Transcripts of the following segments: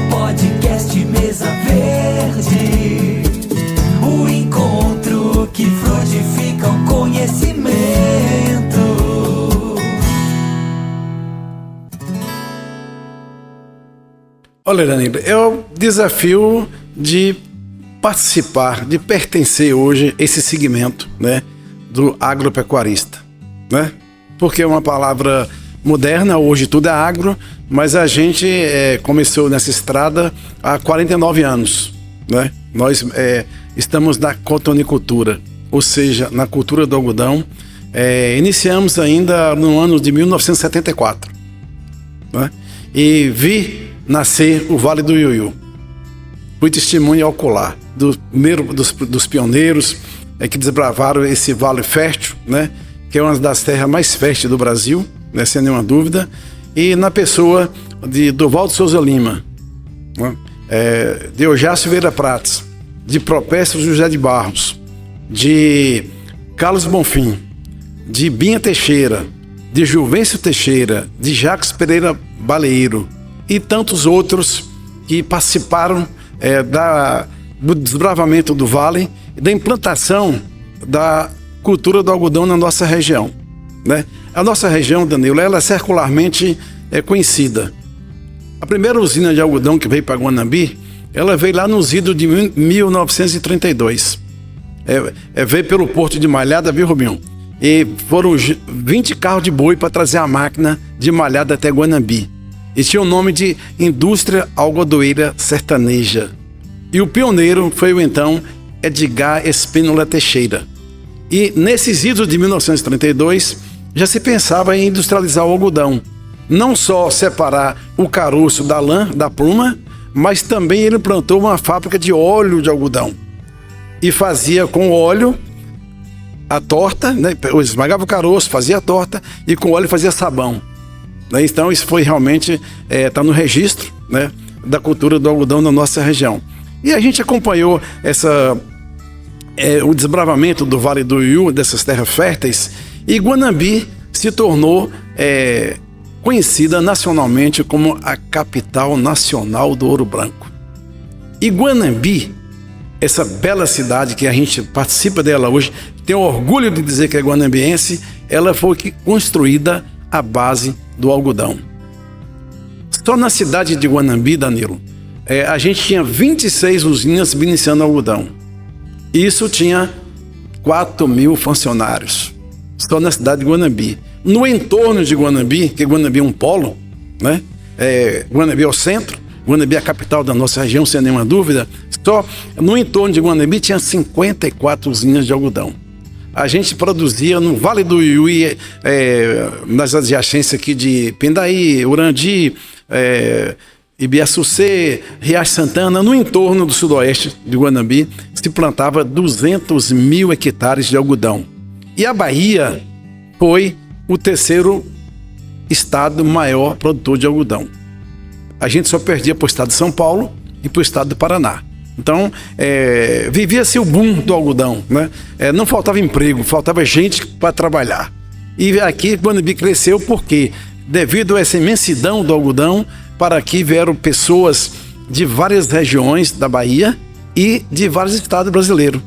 Podcast Mesa Verde, o encontro que frutifica o conhecimento. Olha, Danilo, é o desafio de participar, de pertencer hoje a esse segmento, né, do agropecuarista, né? Porque é uma palavra moderna, hoje tudo é agro, mas a gente começou nessa estrada há 49 anos, né? Nós estamos na cotonicultura, ou seja, na cultura do algodão. Iniciamos ainda no ano de 1974, né? E vi nascer o Vale do Iuiú. Fui testemunha ocular dos pioneiros que desbravaram esse vale fértil, né? Que é uma das terras mais férteis do Brasil, né? Sem nenhuma dúvida. E na pessoa de Durval de Souza Lima, né? De Eujácio Vieira Prates, de Propécio José de Barros, de Carlos Bonfim, de Binha Teixeira, de Juvencio Teixeira, de Jacques Pereira Baleiro e tantos outros que participaram do desbravamento do vale e da implantação da cultura do algodão na nossa região, né? A nossa região, Danilo, ela é circularmente conhecida. A primeira usina de algodão que veio para Guanambi, ela veio lá nos idos de 1932. Veio pelo porto de Malhada, viu, Rubinho? E foram 20 carros de boi para trazer a máquina de Malhada até Guanambi. E tinha o nome de Indústria Algodoeira Sertaneja. E o pioneiro foi o então Edgar Espínola Teixeira. E nesses idos de 1932, já se pensava em industrializar o algodão. Não só separar o caroço da lã, da pluma, mas também ele plantou uma fábrica de óleo de algodão. E fazia com óleo a torta, né? Esmagava o caroço, fazia a torta e com óleo fazia sabão. Então isso foi realmente, está no registro, né, da cultura do algodão na nossa região. E a gente acompanhou o desbravamento do Vale do Iuiú, dessas terras férteis, e Guanambi se tornou conhecida nacionalmente como a capital nacional do ouro branco. E Guanambi, essa bela cidade que a gente participa dela hoje, tem orgulho de dizer que é guanambiense, ela foi construída à base do algodão. Só na cidade de Guanambi, Danilo, a gente tinha 26 usinas beneficiando algodão. Isso tinha 4.000 funcionários, só na cidade de Guanambi. No entorno de Guanambi, que Guanambi é um polo, né? Guanambi é o centro, Guanambi é a capital da nossa região, sem nenhuma dúvida. Só no entorno de Guanambi tinha 54 usinas de algodão. A gente produzia no Vale do Iuiú, nas adjacências aqui de Pindaí, Urandi, Ibiaçucê, Riacho Santana, no entorno do sudoeste de Guanambi, se plantava 200 mil hectares de algodão. E a Bahia foi o terceiro estado maior produtor de algodão. A gente só perdia para o estado de São Paulo e para o estado do Paraná. Então, vivia-se o boom do algodão, né? Não faltava emprego, faltava gente para trabalhar. E aqui, Guanambi cresceu porque, devido a essa imensidão do algodão, para aqui vieram pessoas de várias regiões da Bahia e de vários estados brasileiros,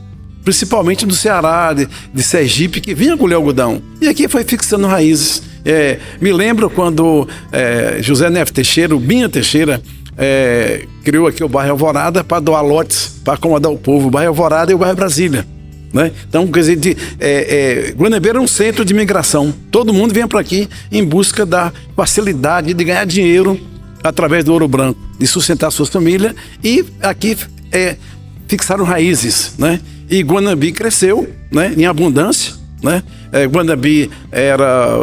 principalmente do Ceará, de Sergipe, que vinha colher algodão. E aqui foi fixando raízes. Me lembro quando José Neves Teixeira, o Binha Teixeira, criou aqui o bairro Alvorada para doar lotes, para acomodar o povo, o bairro Alvorada e o bairro Brasília, né? Então, quer dizer, Guanambi era um centro de migração. Todo mundo vinha para aqui em busca da facilidade de ganhar dinheiro através do ouro branco, de sustentar sua família, e aqui fixaram raízes, né? E Guanambi cresceu, né, em abundância, né? Guanambi era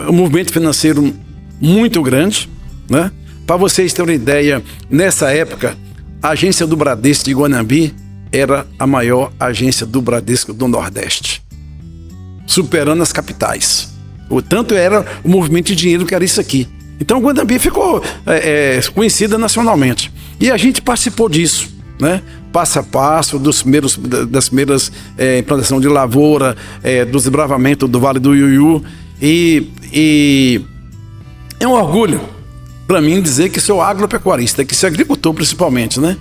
um movimento financeiro muito grande, né? Para vocês terem uma ideia, nessa época, a agência do Bradesco de Guanambi era a maior agência do Bradesco do Nordeste, superando as capitais. O tanto era o movimento de dinheiro que era isso aqui. Então, Guanambi ficou conhecida nacionalmente. E a gente participou disso, né? Passo a passo, das primeiras implantação de lavoura, do desbravamento do Vale do Iuiú. E é um orgulho para mim dizer que sou agropecuarista, que sou agricultor principalmente, né?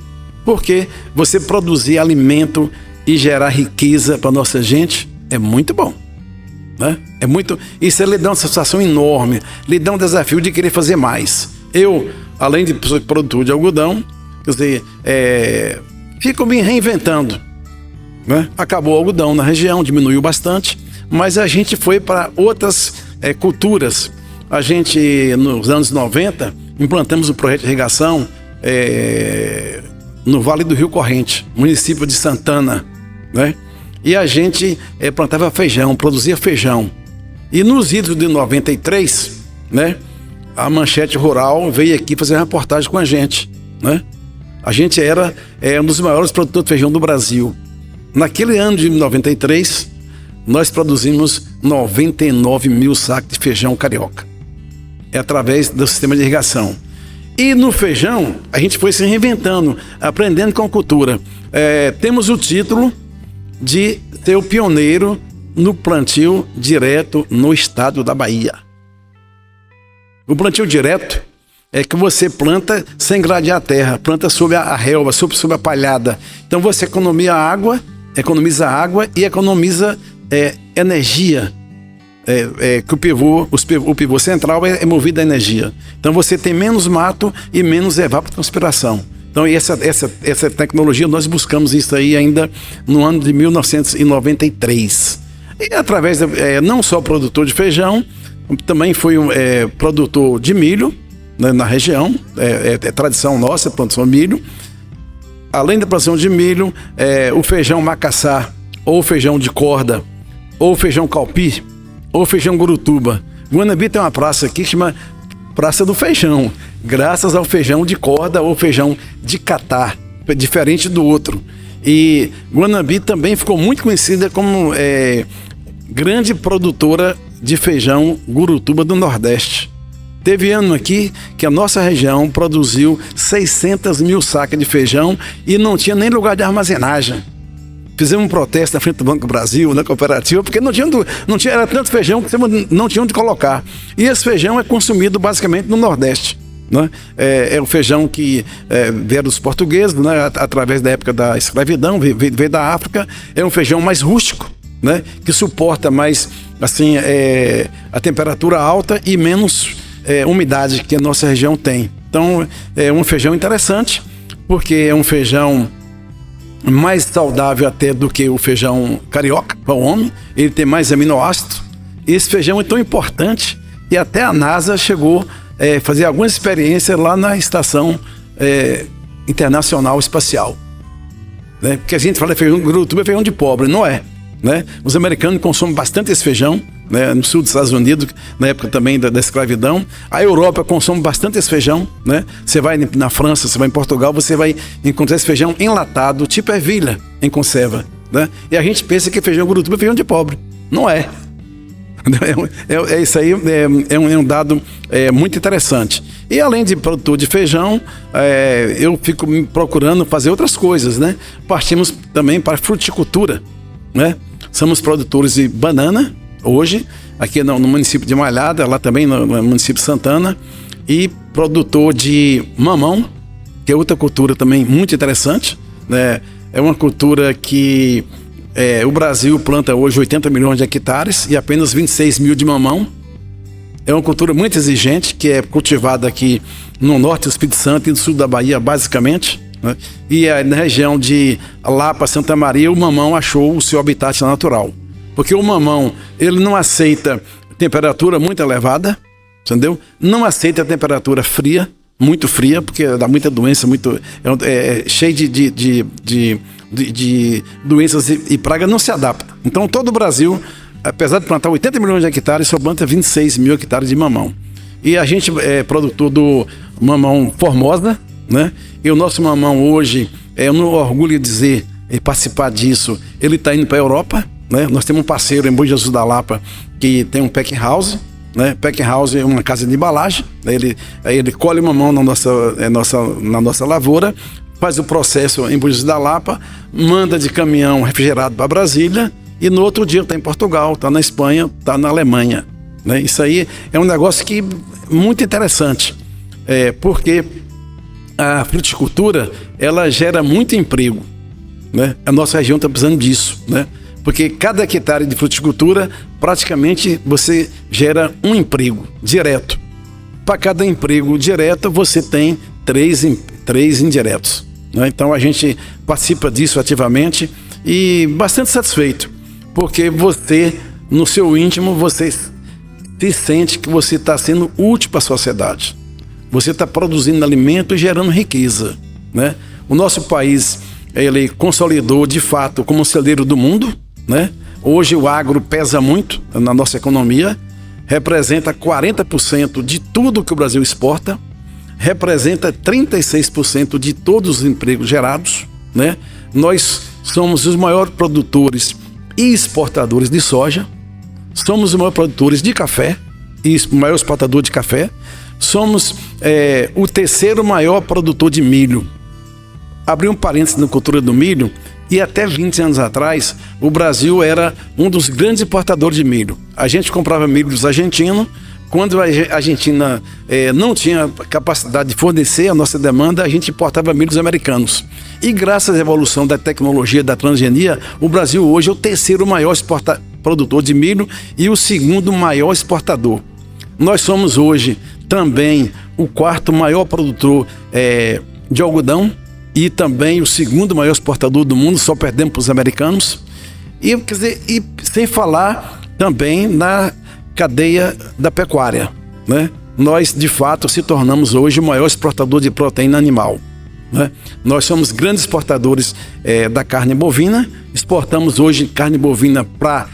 Porque você produzir alimento e gerar riqueza para nossa gente é muito bom, né? É muito, isso lhe dá uma satisfação enorme, lhe dá um desafio de querer fazer mais. Eu, além de produtor de algodão, quer dizer, fico me reinventando, né? Acabou o algodão na região, diminuiu bastante, mas a gente foi para outras culturas. A gente, nos anos 90, implantamos o projeto de irrigação no Vale do Rio Corrente, município de Santana, né? E a gente plantava feijão, produzia feijão. E nos idos de 93, né, a Manchete Rural veio aqui fazer uma reportagem com a gente, né? A gente era um dos maiores produtores de feijão do Brasil. Naquele ano de 93, nós produzimos 99 mil sacos de feijão carioca. Através do sistema de irrigação. E no feijão, a gente foi se reinventando, aprendendo com a cultura. Temos o título de ser o pioneiro no plantio direto no estado da Bahia. O plantio direto é que você planta sem gradear a terra, planta sob a relva, sob a palhada. Então você economiza água e economiza energia. Que o pivô central é movido a energia. Então você tem menos mato e menos evapotranspiração. Então essa tecnologia, nós buscamos isso aí ainda no ano de 1993. E através, não só produtor de feijão, também fui produtor de milho, né, na região. É tradição nossa, produção de milho. Além da produção de milho, o feijão macaçá, ou feijão de corda, ou feijão calpi, ou feijão gurutuba. Guanabi tem uma praça aqui que chama Praça do Feijão, graças ao feijão de corda ou feijão de catar, diferente do outro. E Guanabi também ficou muito conhecida como grande produtora de feijão gurutuba do Nordeste. Teve ano aqui que a nossa região produziu 600 mil sacas de feijão e não tinha nem lugar de armazenagem. Fizemos um protesto na frente do Banco do Brasil, na cooperativa, porque não tinha era tanto feijão que você não tinha onde colocar. E esse feijão é consumido basicamente no Nordeste, né? É o feijão que veio dos portugueses, né? Através da época da escravidão, veio da África. É um feijão mais rústico, né? Que suporta mais assim, a temperatura alta e menos umidade que a nossa região tem. Então é um feijão interessante, porque é um feijão mais saudável até do que o feijão carioca para o homem. Ele tem mais aminoácidos. Esse feijão é tão importante e até a NASA chegou a fazer alguma experiência lá na Estação Internacional Espacial, né? Porque a gente fala feijão gurutuba, é feijão de pobre, não é, né? Os americanos consomem bastante esse feijão, né? No sul dos Estados Unidos, na época também da escravidão. A Europa consome bastante esse feijão, né? Você vai na França, você vai em Portugal, você vai encontrar esse feijão enlatado, tipo ervilha em conserva, né? E a gente pensa que feijão gurutuba é feijão de pobre. Não é. Isso aí é um dado muito interessante. E além de produtor de feijão, eu fico procurando fazer outras coisas, né? Partimos também para a fruticultura, né? Somos produtores de banana, hoje, aqui no município de Malhada, lá também no município de Santana, e produtor de mamão, que é outra cultura também muito interessante, né? É uma cultura que o Brasil planta hoje 80 milhões de hectares e apenas 26 mil de mamão. É uma cultura muito exigente, que é cultivada aqui no norte do Espírito Santo e no sul da Bahia, basicamente, né? E na região de Lapa, Santa Maria, o mamão achou o seu habitat natural. Porque o mamão, ele não aceita temperatura muito elevada, entendeu? Não aceita a temperatura fria, muito fria, porque dá muita doença, cheio de doenças e pragas, não se adapta. Então todo o Brasil, apesar de plantar 80 milhões de hectares, só planta 26 mil hectares de mamão. E a gente é produtor do mamão Formosa, né? E o nosso mamão hoje, eu não orgulho de dizer, participar disso, ele está indo para a Europa, né? Nós temos um parceiro em Bom Jesus da Lapa que tem um packing house, né? Packing house é uma casa de embalagem, né? Ele colhe o mamão na nossa lavoura, faz o processo em Bom Jesus da Lapa, manda de caminhão refrigerado para Brasília e no outro dia está em Portugal, está na Espanha, está na Alemanha, né? Isso aí é um negócio que muito interessante. porque a fruticultura, ela gera muito emprego, né? A nossa região está precisando disso, né? Porque cada hectare de fruticultura, praticamente você gera um emprego direto. Para cada emprego direto, você tem três indiretos, né? Então a gente participa disso ativamente e bastante satisfeito, porque você, no seu íntimo, você se sente que você está sendo útil para a sociedade. Você está produzindo alimento e gerando riqueza, né? O nosso país, ele consolidou de fato como celeiro do mundo, né? Hoje o agro pesa muito na nossa economia, representa 40% de tudo que o Brasil exporta, representa 36% de todos os empregos gerados, né? Nós somos os maiores produtores e exportadores de soja, somos os maiores produtores de café e o maior exportador de café, somos o terceiro maior produtor de milho. Abri um parênteses na cultura do milho, e até 20 anos atrás, o Brasil era um dos grandes importadores de milho. A gente comprava milho dos argentinos. Quando a Argentina não tinha capacidade de fornecer a nossa demanda, a gente importava milho dos americanos. E graças à evolução da tecnologia da transgenia, o Brasil hoje é o terceiro maior produtor de milho e o segundo maior exportador. Nós somos hoje também o quarto maior produtor de algodão, e também o segundo maior exportador do mundo, só perdemos para os americanos. E, quer dizer, e sem falar também na cadeia da pecuária, né? Nós, de fato, se tornamos hoje o maior exportador de proteína animal, né? Nós somos grandes exportadores da carne bovina, exportamos hoje carne bovina para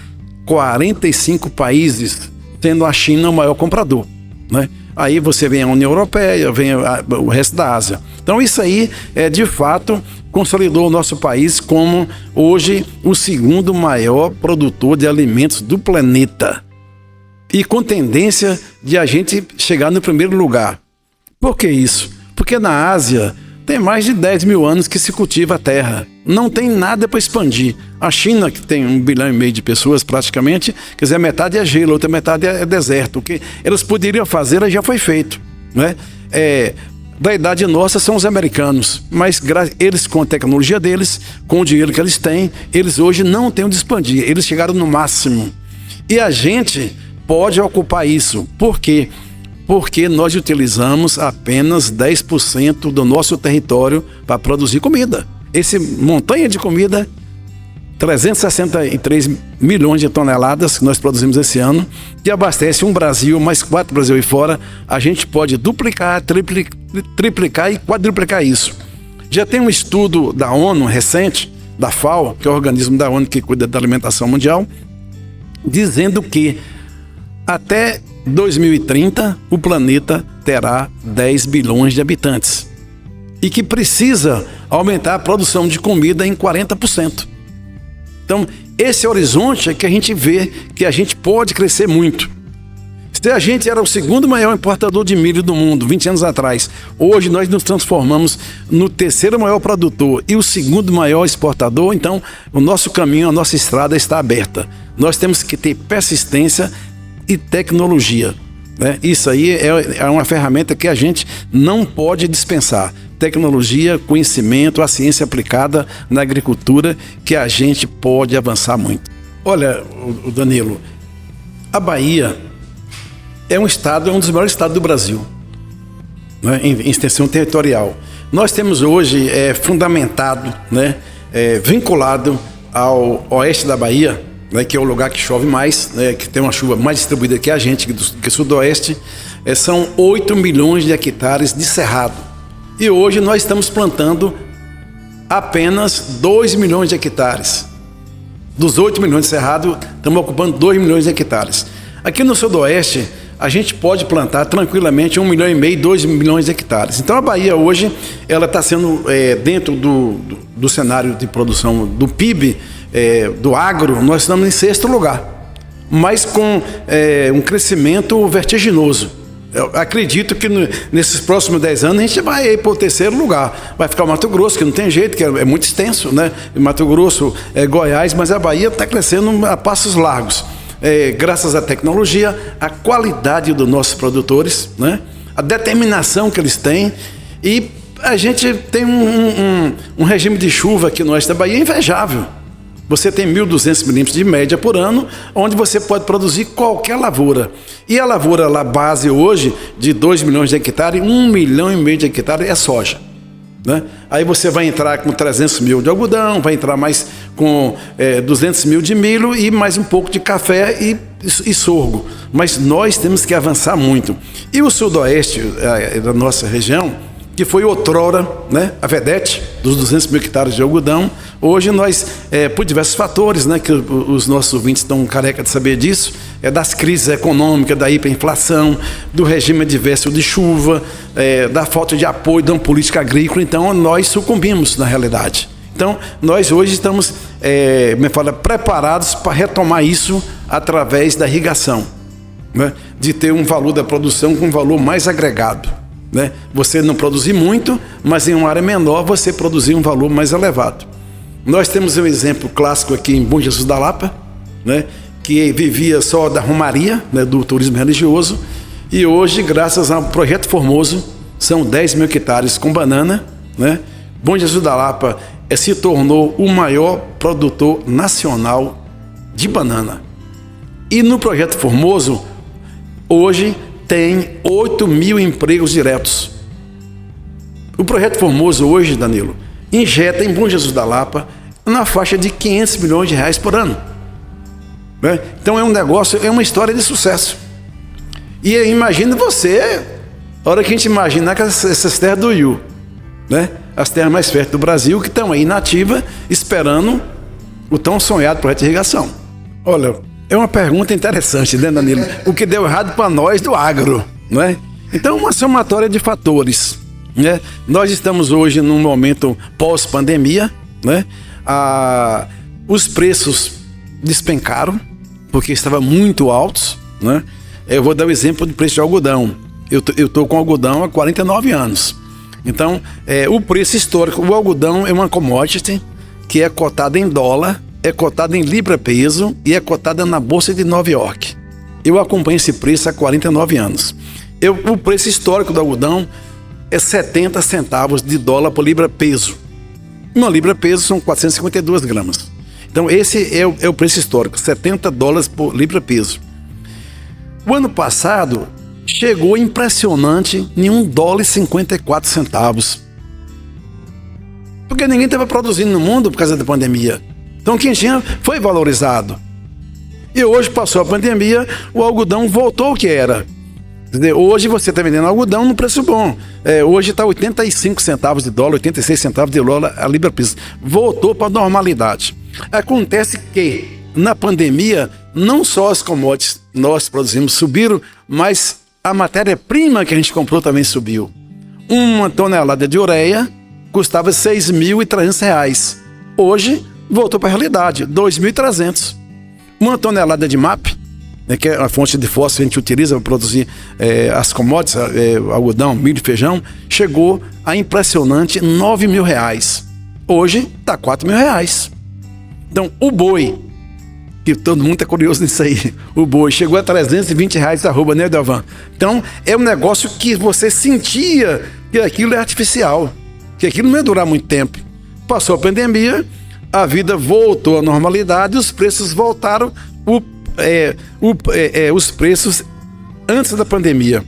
45 países, sendo a China o maior comprador, né? Aí você vem a União Europeia, vem o resto da Ásia. Então isso aí, de fato, consolidou o nosso país como hoje o segundo maior produtor de alimentos do planeta. E com tendência de a gente chegar no primeiro lugar. Por que isso? Porque na Ásia tem mais de 10 mil anos que se cultiva a terra. Não tem nada para expandir. A China, que tem 1,5 bilhão de pessoas praticamente, quer dizer, metade é gelo, outra metade é deserto. O que eles poderiam fazer já foi feito, né? Da idade nossa são os americanos, mas eles, com a tecnologia deles, com o dinheiro que eles têm, eles hoje não têm onde expandir. Eles chegaram no máximo. E a gente pode ocupar isso. Por quê? Porque nós utilizamos apenas 10% do nosso território para produzir comida. Esse montanha de comida, 363 milhões de toneladas que nós produzimos esse ano, que abastece um Brasil, mais 4 Brasil e fora, a gente pode duplicar, triplicar e quadruplicar isso. Já tem um estudo da ONU recente, da FAO, que é o organismo da ONU que cuida da alimentação mundial, dizendo que até 2030 o planeta terá 10 bilhões de habitantes e que precisa aumentar a produção de comida em 40%. Então, esse horizonte é que a gente vê que a gente pode crescer muito. Se a gente era o segundo maior importador de milho do mundo 20 anos atrás, hoje nós nos transformamos no terceiro maior produtor e o segundo maior exportador, então o nosso caminho, a nossa estrada está aberta. Nós temos que ter persistência e tecnologia, né? Isso aí é uma ferramenta que a gente não pode dispensar. Tecnologia, conhecimento, a ciência aplicada na agricultura, que a gente pode avançar muito. Olha, Danilo, a Bahia é um dos maiores estados do Brasil, né, em extensão territorial. Nós temos hoje fundamentado, né, vinculado ao oeste da Bahia, né, que é o lugar que chove mais, né, que tem uma chuva mais distribuída que a gente, que o sudoeste, são 8 milhões de hectares de cerrado. E hoje nós estamos plantando apenas 2 milhões de hectares. Dos 8 milhões de cerrado, estamos ocupando 2 milhões de hectares. Aqui no sudoeste, a gente pode plantar tranquilamente 1,5 milhão, 2 milhões de hectares. Então a Bahia hoje, ela está sendo, dentro do cenário de produção do PIB, do agro, nós estamos em 6º lugar, mas com um crescimento vertiginoso. Eu acredito que nesses próximos 10 anos a gente vai para o 3º lugar. Vai ficar o Mato Grosso, que não tem jeito, que é muito extenso, né? Mato Grosso, Goiás, mas a Bahia está crescendo a passos largos. Graças à tecnologia, à qualidade dos nossos produtores, né? a determinação que eles têm. E a gente tem um regime de chuva aqui no oeste da Bahia invejável. Você tem 1.200 milímetros de média por ano, onde você pode produzir qualquer lavoura. E a lavoura lá base hoje, de 2 milhões de hectares, 1,5 milhão de hectares é soja. Né? Aí você vai entrar com 300 mil de algodão, vai entrar mais com 200 mil de milho e mais um pouco de café e sorgo. Mas nós temos que avançar muito. E o sudoeste da nossa região, que foi outrora, né, a vedete dos 200 mil hectares de algodão, hoje nós, por diversos fatores, né, que os nossos ouvintes estão careca de saber disso, das crises econômicas, da hiperinflação, do regime adverso de chuva, da falta de apoio de uma política agrícola, então nós sucumbimos na realidade. Então nós hoje estamos preparados para retomar isso através da irrigação, né, de ter um valor da produção com um valor mais agregado. Né? Você não produzir muito, mas em uma área menor você produzir um valor mais elevado. Nós temos um exemplo clássico aqui em Bom Jesus da Lapa, né? Que vivia só da romaria, né? Do turismo religioso, e hoje, graças ao Projeto Formoso, são 10 mil hectares com banana, né? Bom Jesus da Lapa se tornou o maior produtor nacional de banana. E no Projeto Formoso, hoje, tem 8 mil empregos diretos. O Projeto Formoso hoje, Danilo, injeta em Bom Jesus da Lapa na faixa de 500 milhões de reais por ano. Né? Então é um negócio, é uma história de sucesso. E imagina você, a hora que a gente imaginar que essas terras do Iu, né? As terras mais férteis do Brasil, que estão aí inativas, esperando o tão sonhado projeto de irrigação. Olha, é uma pergunta interessante, né, Danilo? O que deu errado para nós do agro, não é? Então, uma somatória de fatores, né? Nós estamos hoje num momento pós-pandemia, né? Os preços despencaram, porque estavam muito altos, né? Eu vou dar o exemplo do preço de algodão. Eu estou com algodão há 49 anos. Então, o preço histórico, o algodão é uma commodity que é cotada em dólar, é cotada em libra-peso e é cotada na Bolsa de Nova York. Eu acompanho esse preço há 49 anos. O preço histórico do algodão é 70 centavos de dólar por libra-peso. Uma libra-peso são 452 gramas. Então esse é o preço histórico, 70 dólares por libra-peso. O ano passado chegou impressionante em $1,54. Porque ninguém estava produzindo no mundo por causa da pandemia. Então quem tinha foi valorizado. E hoje passou a pandemia, o algodão voltou ao que era. Entendeu? Hoje você está vendendo algodão no preço bom. Hoje está 85 centavos de dólar, 86 centavos de dólar a libra-peso. Voltou para a normalidade. Acontece que na pandemia, não só as commodities nós produzimos subiram, mas a matéria-prima que a gente comprou também subiu. Uma tonelada de ureia custava R$ 6.300. Hoje voltou para a realidade, 2.300. Uma tonelada de MAP, né, que é a fonte de fósforo que a gente utiliza para produzir as commodities, algodão, milho e feijão, chegou a impressionante R$ 9.000. Hoje está R$ 4.000. Então, o boi, que todo mundo está curioso nisso aí, o boi chegou a R$ 320 arroba, né, Delvan? Então, é um negócio que você sentia que aquilo é artificial, que aquilo não ia durar muito tempo. Passou a pandemia, a vida voltou à normalidade, os preços voltaram, os preços antes da pandemia.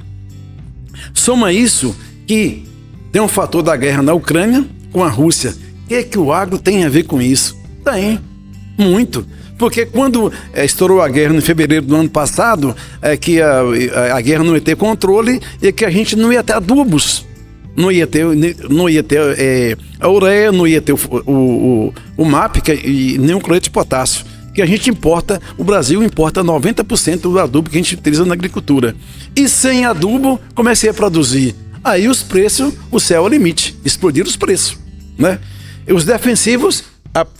Soma isso que tem um fator da guerra na Ucrânia com a Rússia. O que o agro tem a ver com isso? Tem, muito. Porque quando estourou a guerra em fevereiro do ano passado, que a guerra não ia ter controle e que a gente não ia ter adubos. Não ia ter a ureia, não ia ter o MAP e nem o cloreto de potássio. Que a gente importa, o Brasil importa 90% do adubo que a gente utiliza na agricultura. E sem adubo, comecei a produzir. Aí os preços, o céu é o limite, explodiram os preços, né? E os defensivos,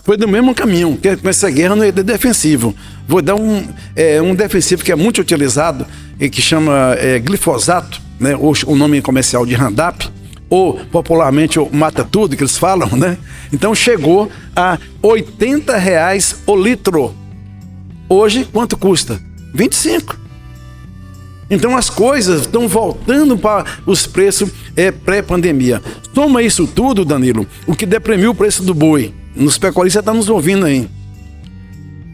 foi do mesmo caminho, que com essa guerra não ia ter defensivo. Vou dar um defensivo que é muito utilizado, que chama glifosato, né? Ou o nome comercial de Roundup, ou popularmente o Mata Tudo, que eles falam, né? Então chegou a R$80 o litro. Hoje, quanto custa? 25. Então as coisas estão voltando para os preços pré-pandemia. Toma isso tudo, Danilo, o que deprimiu o preço do boi. Nos pecuaristas estão nos ouvindo aí.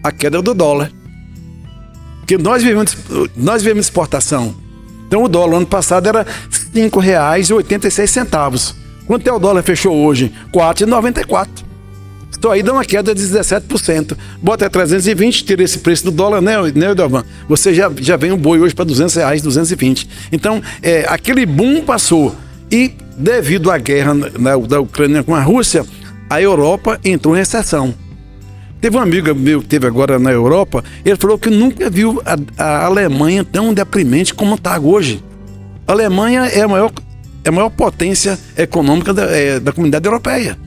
A queda do dólar. Porque nós vivemos exportação. Então o dólar ano passado era R$ 5,86. Quanto é o dólar fechou hoje? R$ 4,94. Então aí dá uma queda de 17%. Bota 320, tira esse preço do dólar, né, Edelvan? Você já vem o boi hoje para R$200, 220. Então, aquele boom passou. E devido à guerra da Ucrânia com a Rússia, a Europa entrou em recessão. Teve um amigo meu que esteve agora na Europa, ele falou que nunca viu a Alemanha tão deprimente como está hoje. A Alemanha é a maior potência econômica da comunidade europeia.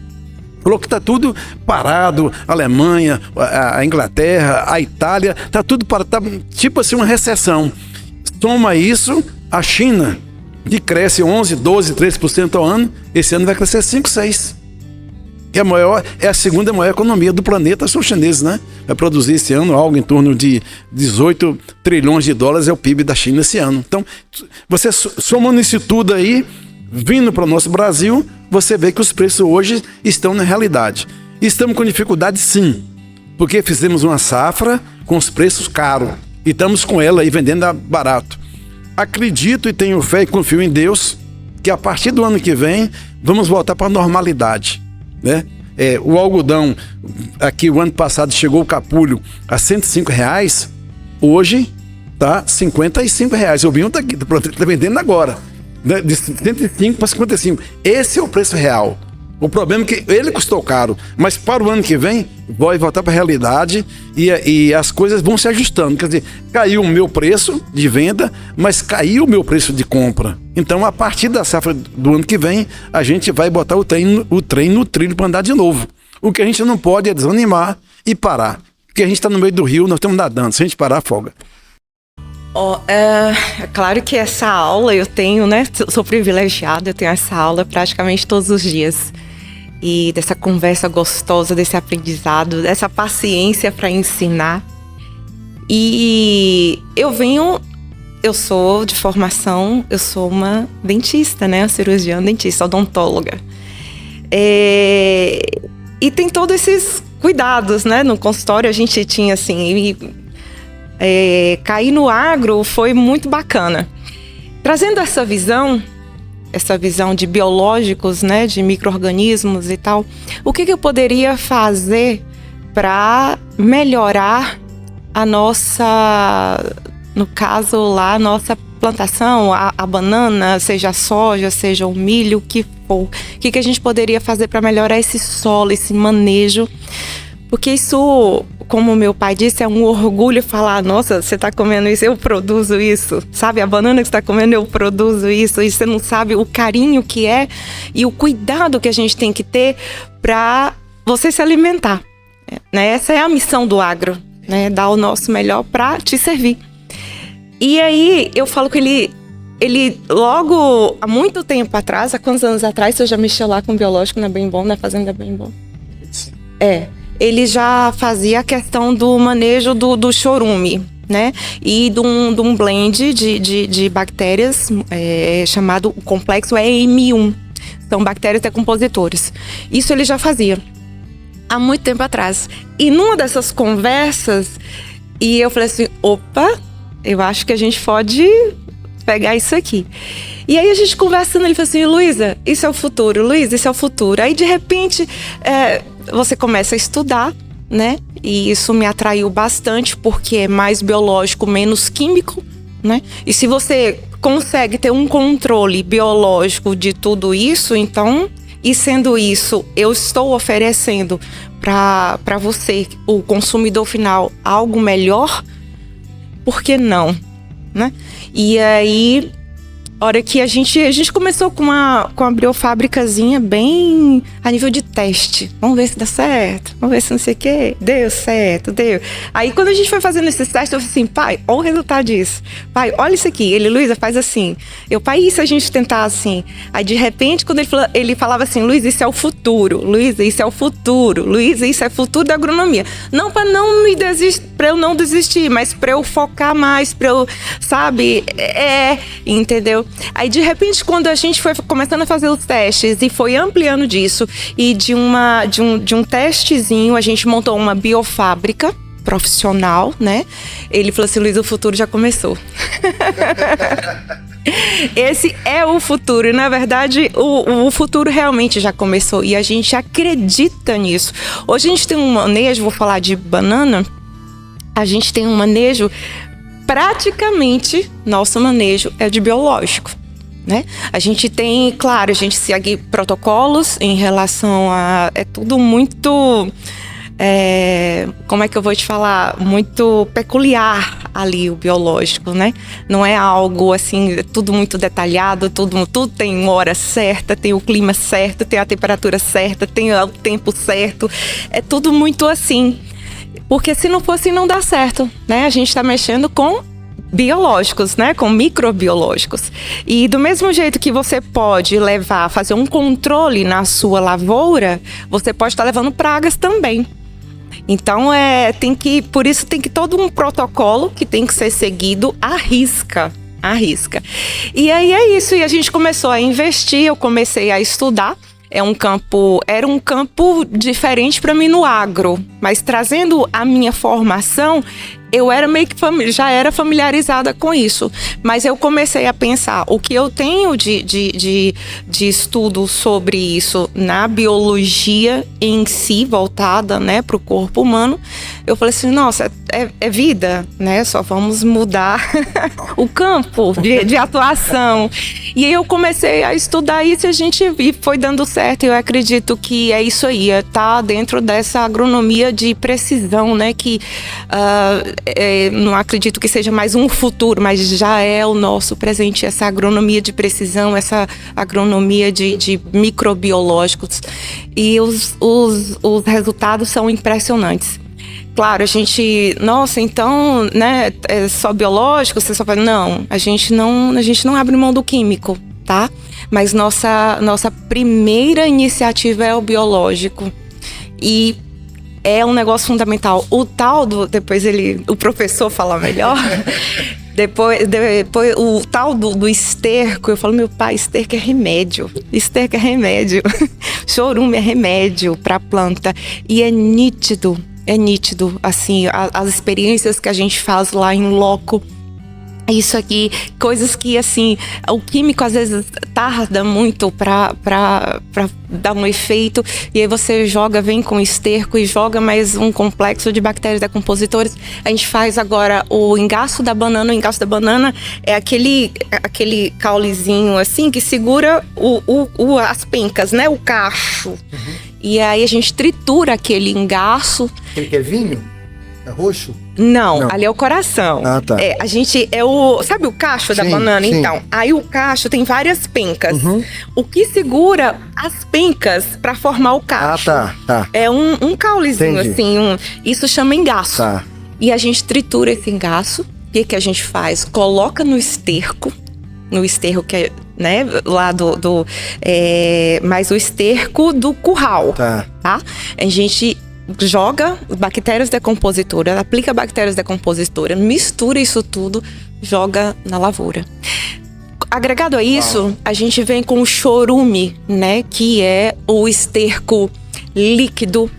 Falou que está tudo parado, a Alemanha, a Inglaterra, a Itália, está tudo parado, tá tipo assim uma recessão. Toma isso, a China, que cresce 11, 12, 13% ao ano, esse ano vai crescer 5, 6%. É a segunda maior economia do planeta, são os chineses, né? Vai produzir esse ano algo em torno de 18 trilhões de dólares, é o PIB da China esse ano. Então, você somando isso tudo aí, vindo para o nosso Brasil, você vê que os preços hoje estão na realidade. Estamos com dificuldade, sim, porque fizemos uma safra com os preços caros e estamos com ela aí vendendo barato. Acredito e tenho fé e confio em Deus que a partir do ano que vem vamos voltar para a normalidade, né? O algodão, aqui o ano passado chegou o capulho a R$105, hoje tá R$55. Eu vi um tá vendendo agora, né? De 105 para 55. Esse é o preço real. O problema é que ele custou caro, mas para o ano que vem vai voltar para a realidade e as coisas vão se ajustando. Quer dizer, caiu o meu preço de venda, mas caiu o meu preço de compra. Então, a partir da safra do ano que vem, a gente vai botar o trem no trilho para andar de novo. O que a gente não pode é desanimar e parar. Porque a gente está no meio do rio, nós estamos nadando. Se a gente parar, afoga. É claro que essa aula eu tenho, né? Sou privilegiada, eu tenho essa aula praticamente todos os dias. E dessa conversa gostosa, desse aprendizado, dessa paciência para ensinar. E eu sou de formação, eu sou uma dentista, né? Cirurgiã dentista, odontóloga. E tem todos esses cuidados, né? No consultório a gente tinha assim... cair no agro foi muito bacana. Trazendo essa visão de biológicos, né, de micro-organismos e tal, o que eu poderia fazer para melhorar a nossa, no caso lá, a nossa plantação, a banana, seja a soja, seja o milho, o que for. O que a gente poderia fazer para melhorar esse solo, esse manejo? Porque isso, como meu pai disse, é um orgulho falar, nossa, você está comendo isso, eu produzo isso. Sabe, a banana que você está comendo, eu produzo isso. E você não sabe o carinho que é e o cuidado que a gente tem que ter para você se alimentar. Né? Essa é a missão do agro, né? Dar o nosso melhor para te servir. E aí, eu falo que ele logo, há muito tempo atrás, há quantos anos atrás, você já mexeu lá com biológico na Bem Bom, na Fazenda Bem Bom? Ele já fazia a questão do manejo do chorume, né? E de um blend de bactérias chamado o complexo EM1. São bactérias decompositores. Isso ele já fazia há muito tempo atrás. E numa dessas conversas, e eu falei assim, opa, eu acho que a gente pode pegar isso aqui. E aí a gente conversando, ele falou assim, Luísa, isso é o futuro, Luísa, isso é o futuro. Aí de repente... você começa a estudar, né? E isso me atraiu bastante, porque é mais biológico, menos químico, né? E se você consegue ter um controle biológico de tudo isso, então, e sendo isso, eu estou oferecendo para você, o consumidor final, algo melhor, por que não, né? E aí, hora que a gente começou com uma biofábricazinha bem a nível de teste. Vamos ver se dá certo, vamos ver se não sei o quê. Deu certo, deu. Aí quando a gente foi fazendo esses testes, eu falei assim, pai, olha o resultado disso. Pai, olha isso aqui. Ele, Luísa, faz assim. Eu, pai, e se a gente tentar assim? Aí de repente, quando ele falava assim, Luísa, isso é o futuro. Luísa, isso é o futuro. Luísa, isso é o futuro da agronomia. Não para eu não desistir, mas para eu focar mais, para eu, sabe, entendeu? Aí de repente quando a gente foi começando a fazer os testes e foi ampliando disso e de um testezinho a gente montou uma biofábrica profissional, né? Ele falou assim, Luiz, o futuro já começou. Esse é o futuro e na verdade o futuro realmente já começou e a gente acredita nisso. Hoje a gente tem um manejo, vou falar de banana, a gente tem um manejo, praticamente nosso manejo é de biológico, né? A gente tem, claro, a gente segue protocolos em relação a... É tudo muito... como é que eu vou te falar? Muito peculiar ali o biológico, né? Não é algo assim, tudo muito detalhado, tudo tem hora certa, tem o clima certo, tem a temperatura certa, tem o tempo certo. É tudo muito assim. Porque se não fosse, não dá certo, né? A gente está mexendo com biológicos, né? Com microbiológicos. E do mesmo jeito que você pode fazer um controle na sua lavoura, você pode estar levando pragas também. Então, por isso tem que todo um protocolo que tem que ser seguido à risca. E aí é isso, e a gente começou a investir, eu comecei a estudar. Era um campo diferente para mim no agro, mas trazendo a minha formação, eu era meio que já era familiarizada com isso, mas eu comecei a pensar o que eu tenho de estudo sobre isso na biologia em si, voltada, né, para o corpo humano. Eu falei assim, nossa, é vida, né? Só vamos mudar o campo de atuação. E aí eu comecei a estudar isso e foi dando certo. Eu acredito que é isso aí, tá dentro dessa agronomia de precisão, né? Que não acredito que seja mais um futuro, mas já é o nosso presente, essa agronomia de precisão, essa agronomia de microbiológicos. E os resultados são impressionantes. Claro, a gente, nossa, então, né, é só biológico, você só fala, não, a gente não abre mão do químico, tá? Mas nossa primeira iniciativa é o biológico. E é um negócio fundamental. O tal depois o professor fala melhor. Depois o tal do esterco, eu falo, meu pai, esterco é remédio. Esterco é remédio. Chorume é remédio para a planta. E é nítido, assim, as experiências que a gente faz lá em loco. Isso aqui, coisas que, assim, o químico às vezes tarda muito pra dar um efeito, e aí você vem com esterco e joga mais um complexo de bactérias decompositoras. A gente faz agora o engaço da banana. O engaço da banana é aquele caulezinho, assim, que segura as pencas, né? O cacho. Uhum. E aí a gente tritura aquele engaço. Aquele que é vinho? É roxo? Não, ali é o coração. Ah, tá. Sabe o cacho da banana? Sim. Então, aí o cacho tem várias pencas. Uhum. O que segura as pencas para formar o cacho. Tá. É um caulezinho, assim, isso chama engaço. Tá. E a gente tritura esse engaço. O que a gente faz? Coloca no esterco que é, né, lá mas o esterco do curral. Tá? A gente joga bactérias decompositoras, aplica bactérias decompositoras, mistura isso tudo, joga na lavoura. Agregado a isso, a gente vem com o chorume, né, que é o esterco líquido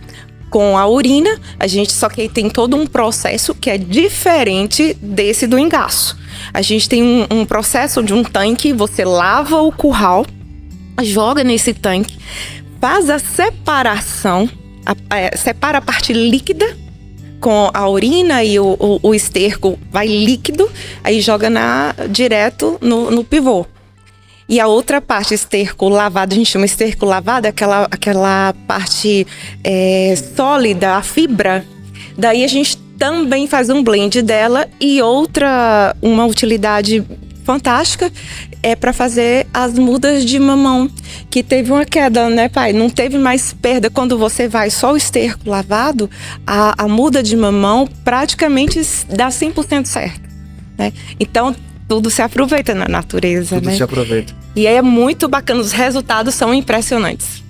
com a urina. Só que aí tem todo um processo que é diferente desse do engaço. A gente tem um processo de um tanque, você lava o curral, joga nesse tanque, faz a separação, separa a parte líquida com a urina e o esterco vai líquido, aí joga direto no pivô. E a outra parte, esterco lavado, a gente chama esterco lavado, aquela parte sólida, a fibra. Daí a gente também faz um blend dela e uma utilidade fantástica para fazer as mudas de mamão, que teve uma queda, né, pai? Não teve mais perda. Quando você vai só o esterco lavado, a muda de mamão praticamente dá 100% certo, né? Então, tudo se aproveita na natureza, Tudo né? se aproveita. E é muito bacana, os resultados são impressionantes.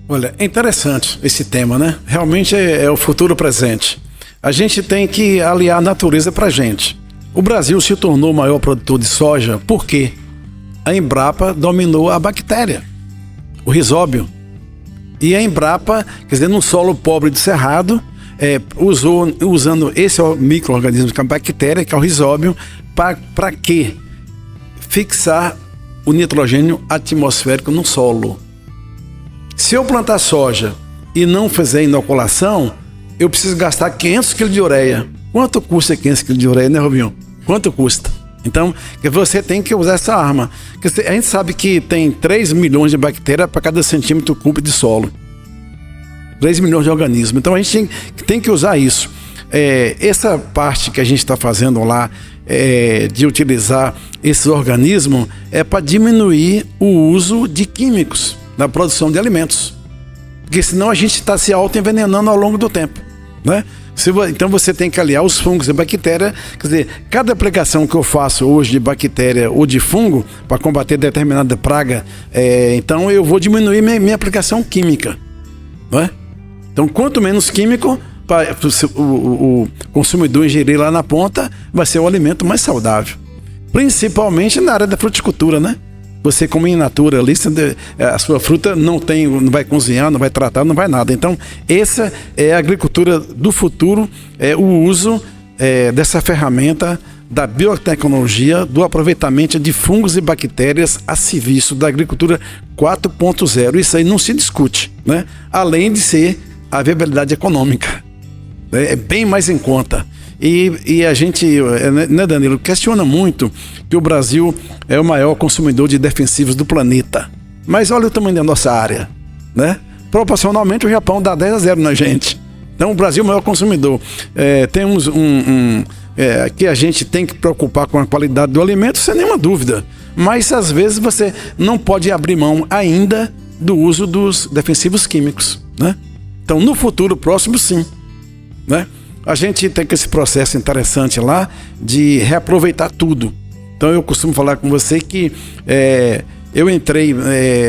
Olha, é interessante esse tema, né? Realmente é o futuro presente. A gente tem que aliar a natureza pra gente. O Brasil se tornou o maior produtor de soja porque a Embrapa dominou a bactéria, o risóbio. E a Embrapa, quer dizer, num solo pobre de cerrado, usando esse micro-organismo que é a bactéria, que é o risóbio, para quê? Fixar o nitrogênio atmosférico no solo. Se eu plantar soja e não fizer inoculação, eu preciso gastar 500 kg de ureia. Quanto custa 500 kg de ureia, né, Rubinho? Quanto custa? Então, você tem que usar essa arma. A gente sabe que tem 3 milhões de bactérias para cada centímetro cúbico de solo. 3 milhões de organismos. Então, a gente tem que usar isso. Essa parte que a gente está fazendo lá, de utilizar esses organismos, é para diminuir o uso de químicos na produção de alimentos. Porque senão a gente está se auto-envenenando ao longo do tempo, né? Então você tem que aliar os fungos e bactérias. Quer dizer, cada aplicação que eu faço hoje de bactéria ou de fungo para combater determinada praga, então eu vou diminuir minha aplicação química, não é? Então, quanto menos químico para o consumidor ingerir lá na ponta, vai ser o alimento mais saudável. Principalmente na área da fruticultura, né? Você come in natura ali, a sua fruta não vai cozinhar, não vai tratar, não vai nada. Então, essa é a agricultura do futuro, o uso dessa ferramenta da biotecnologia, do aproveitamento de fungos e bactérias a serviço da agricultura 4.0. Isso aí não se discute, né? Além de ser a viabilidade econômica. É bem mais em conta. E a gente, né, Danilo, questiona muito que o Brasil é o maior consumidor de defensivos do planeta. Mas olha o tamanho da nossa área, né? Proporcionalmente o Japão dá 10-0 na gente. Então o Brasil é o maior consumidor. Temos que a gente tem que preocupar com a qualidade do alimento, sem nenhuma dúvida. Mas às vezes você não pode abrir mão ainda do uso dos defensivos químicos, né? Então no futuro próximo sim, né? A gente tem esse processo interessante lá de reaproveitar tudo. Então eu costumo falar com você que eu entrei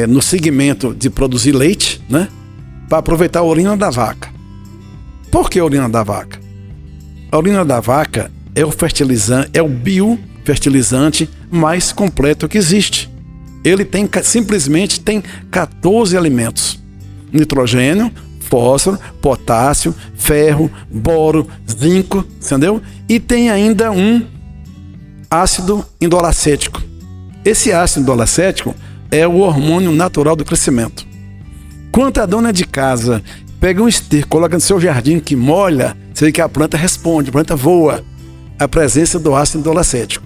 no segmento de produzir leite, né, para aproveitar a urina da vaca. Por que a urina da vaca? A urina da vaca é o fertilizante, é o biofertilizante mais completo que existe. Ele simplesmente tem 14 elementos: nitrogênio, fósforo, potássio, ferro, boro, zinco, entendeu? E tem ainda um ácido indolacético. Esse ácido indolacético é o hormônio natural do crescimento. Quando a dona de casa pega um esterco, coloca no seu jardim que molha, você vê que a planta responde, a planta voa. A presença do ácido indolacético.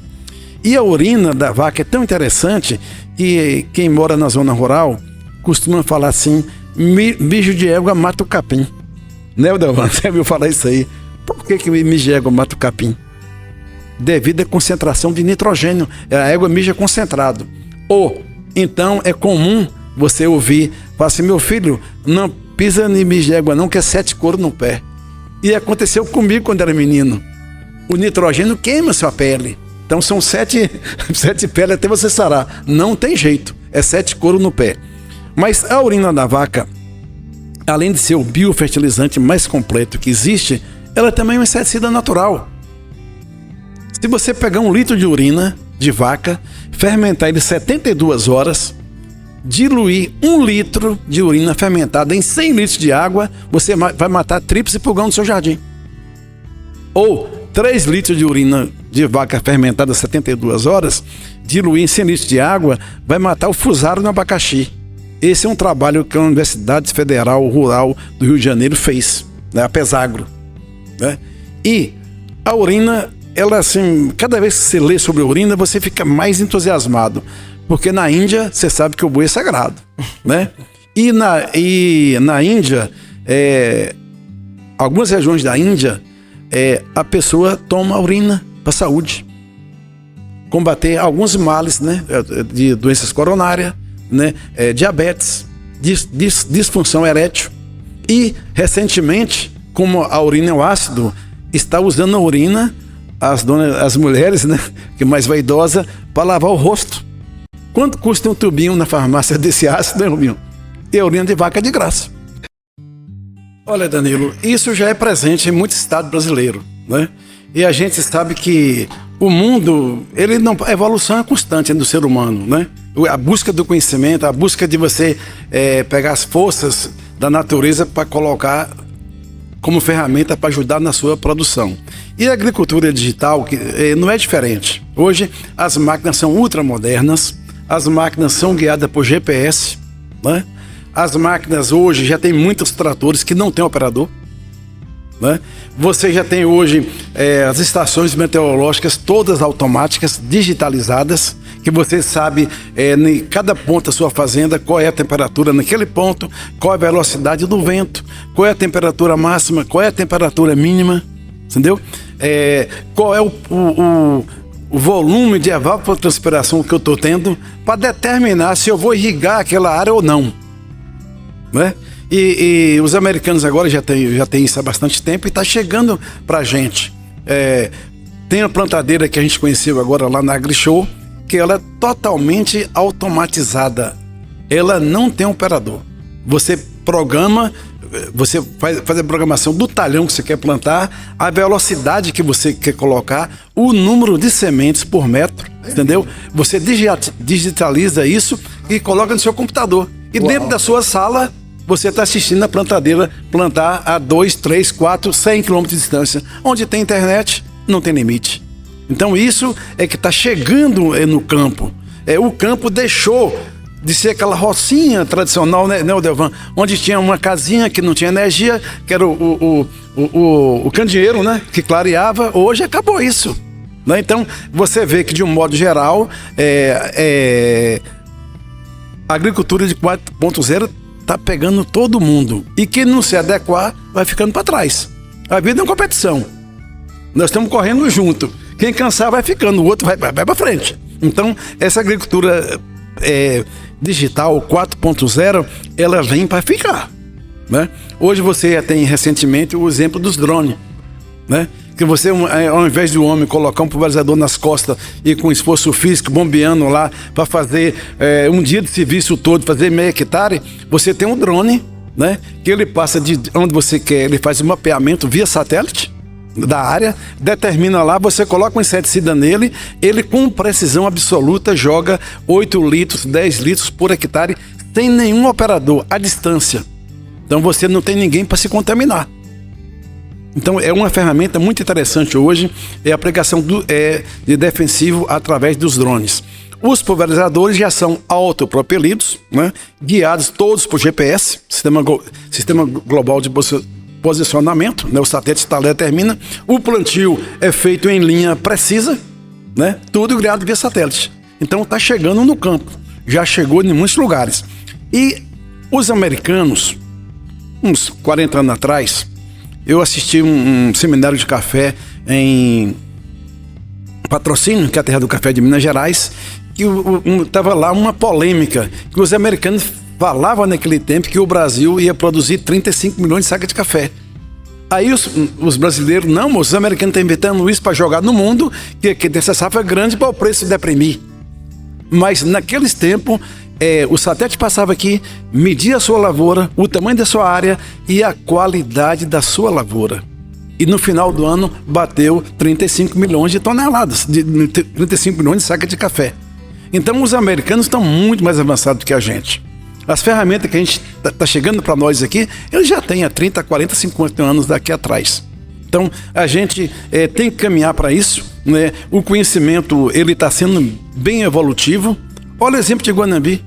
E a urina da vaca é tão interessante que quem mora na zona rural costuma falar assim: mijo de égua mata o capim. Né, Delvan? Você viu falar isso aí? Por que mijo de égua mata o capim? Devido à concentração de nitrogênio. A égua mija concentrado. Ou, então, é comum você ouvir, falar assim: meu filho, não pisa em mijo de égua não, que é 7 couro no pé. E aconteceu comigo quando era menino. O nitrogênio queima sua pele. Então são 7 peles até você sarar. Não tem jeito. É 7 couro no pé. Mas a urina da vaca, além de ser o biofertilizante mais completo que existe, ela também é um inseticida natural. Se você pegar 1 litro de urina de vaca, fermentar ele 72 horas, diluir 1 litro de urina fermentada em 100 litros de água, você vai matar tríplice pulgão no seu jardim. Ou 3 litros de urina de vaca fermentada 72 horas, diluir em 100 litros de água, vai matar o fusaro no abacaxi. Esse é um trabalho que a Universidade Federal Rural do Rio de Janeiro fez, né, a Pesagro, né? E a urina, ela assim, cada vez que você lê sobre a urina, você fica mais entusiasmado, porque na Índia, você sabe que o boi é sagrado, né? E na Índia, algumas regiões da Índia, a pessoa toma urina para saúde. combater alguns males, né, de doenças coronárias, né, diabetes, disfunção erétil. E, recentemente, como a urina é um ácido, está usando a urina, as mulheres, né, que é mais vaidosa, para lavar o rosto. Quanto custa um tubinho na farmácia desse ácido, né, Rubinho? E a urina de vaca é de graça. Olha, Danilo, isso já é presente em muito estado brasileiro, né? E a gente sabe que o mundo, a evolução é constante do ser humano, né? A busca do conhecimento, a busca de você pegar as forças da natureza para colocar como ferramenta para ajudar na sua produção. E a agricultura digital não é diferente. Hoje as máquinas são ultramodernas, as máquinas são guiadas por GPS, né? As máquinas hoje já tem muitos tratores que não tem operador, né? Você já tem hoje as estações meteorológicas todas automáticas, digitalizadas, que você sabe em cada ponto da sua fazenda qual é a temperatura naquele ponto, qual é a velocidade do vento, qual é a temperatura máxima, qual é a temperatura mínima, entendeu? Qual é o volume de evapotranspiração que eu estou tendo para determinar se eu vou irrigar aquela área ou não, né? E os americanos agora já tem isso há bastante tempo e está chegando para a gente. Tem a plantadeira que a gente conheceu agora lá na AgriShow, que ela é totalmente automatizada. Ela não tem operador. Você programa, você faz a programação do talhão que você quer plantar, a velocidade que você quer colocar, o número de sementes por metro, entendeu? Você digitaliza isso e coloca no seu computador. E dentro da sua sala, você está assistindo a plantadeira plantar a 2, 3, 4, 100 km de distância. Onde tem internet, não tem limite. Então isso é que está chegando no campo. O campo deixou de ser aquela rocinha tradicional, né, Odelvan? Onde tinha uma casinha que não tinha energia, que era o candeeiro, né, que clareava. Hoje acabou isso, né? Então você vê que, de um modo geral, a agricultura de 4.0 está pegando todo mundo. E quem não se adequar vai ficando para trás. A vida é uma competição. Nós estamos correndo junto. Quem cansar vai ficando, o outro vai para frente. Então, essa agricultura digital 4.0, ela vem para ficar, né? Hoje você tem recentemente o exemplo dos drones, né? Que você, ao invés do homem colocar um pulverizador nas costas e com esforço físico bombeando lá para fazer um dia de serviço todo, fazer meio hectare, você tem um drone, né? Que ele passa de onde você quer, ele faz um mapeamento via satélite da área, determina lá, você coloca um inseticida nele, ele com precisão absoluta joga 8 litros, 10 litros por hectare, sem nenhum operador, à distância. Então você não tem ninguém para se contaminar. Então é uma ferramenta muito interessante hoje, a aplicação de defensivo através dos drones. Os pulverizadores já são autopropelidos, né? Guiados todos por GPS, Sistema Global de Posicionamento, né? O satélite determina. O plantio é feito em linha precisa, né? Tudo criado via satélite. Então está chegando no campo, já chegou em muitos lugares. E os americanos, uns 40 anos atrás, eu assisti um seminário de café em Patrocínio, que é a terra do café de Minas Gerais, que estava lá uma polêmica, que os americanos falavam naquele tempo que o Brasil ia produzir 35 milhões de sacas de café. Aí os brasileiros, não, os americanos estão inventando isso para jogar no mundo, que dessa safra grande para o preço deprimir. Mas naqueles tempos, o satélite passava aqui, media a sua lavoura, o tamanho da sua área e a qualidade da sua lavoura. E no final do ano bateu 35 milhões de toneladas, 35 milhões de sacas de café. Então os americanos estão muito mais avançados que a gente. As ferramentas que a gente está chegando para nós aqui, eles já têm há 30, 40, 50 anos daqui atrás. Então a gente tem que caminhar para isso, né? O conhecimento ele está sendo bem evolutivo. Olha o exemplo de Guanambi.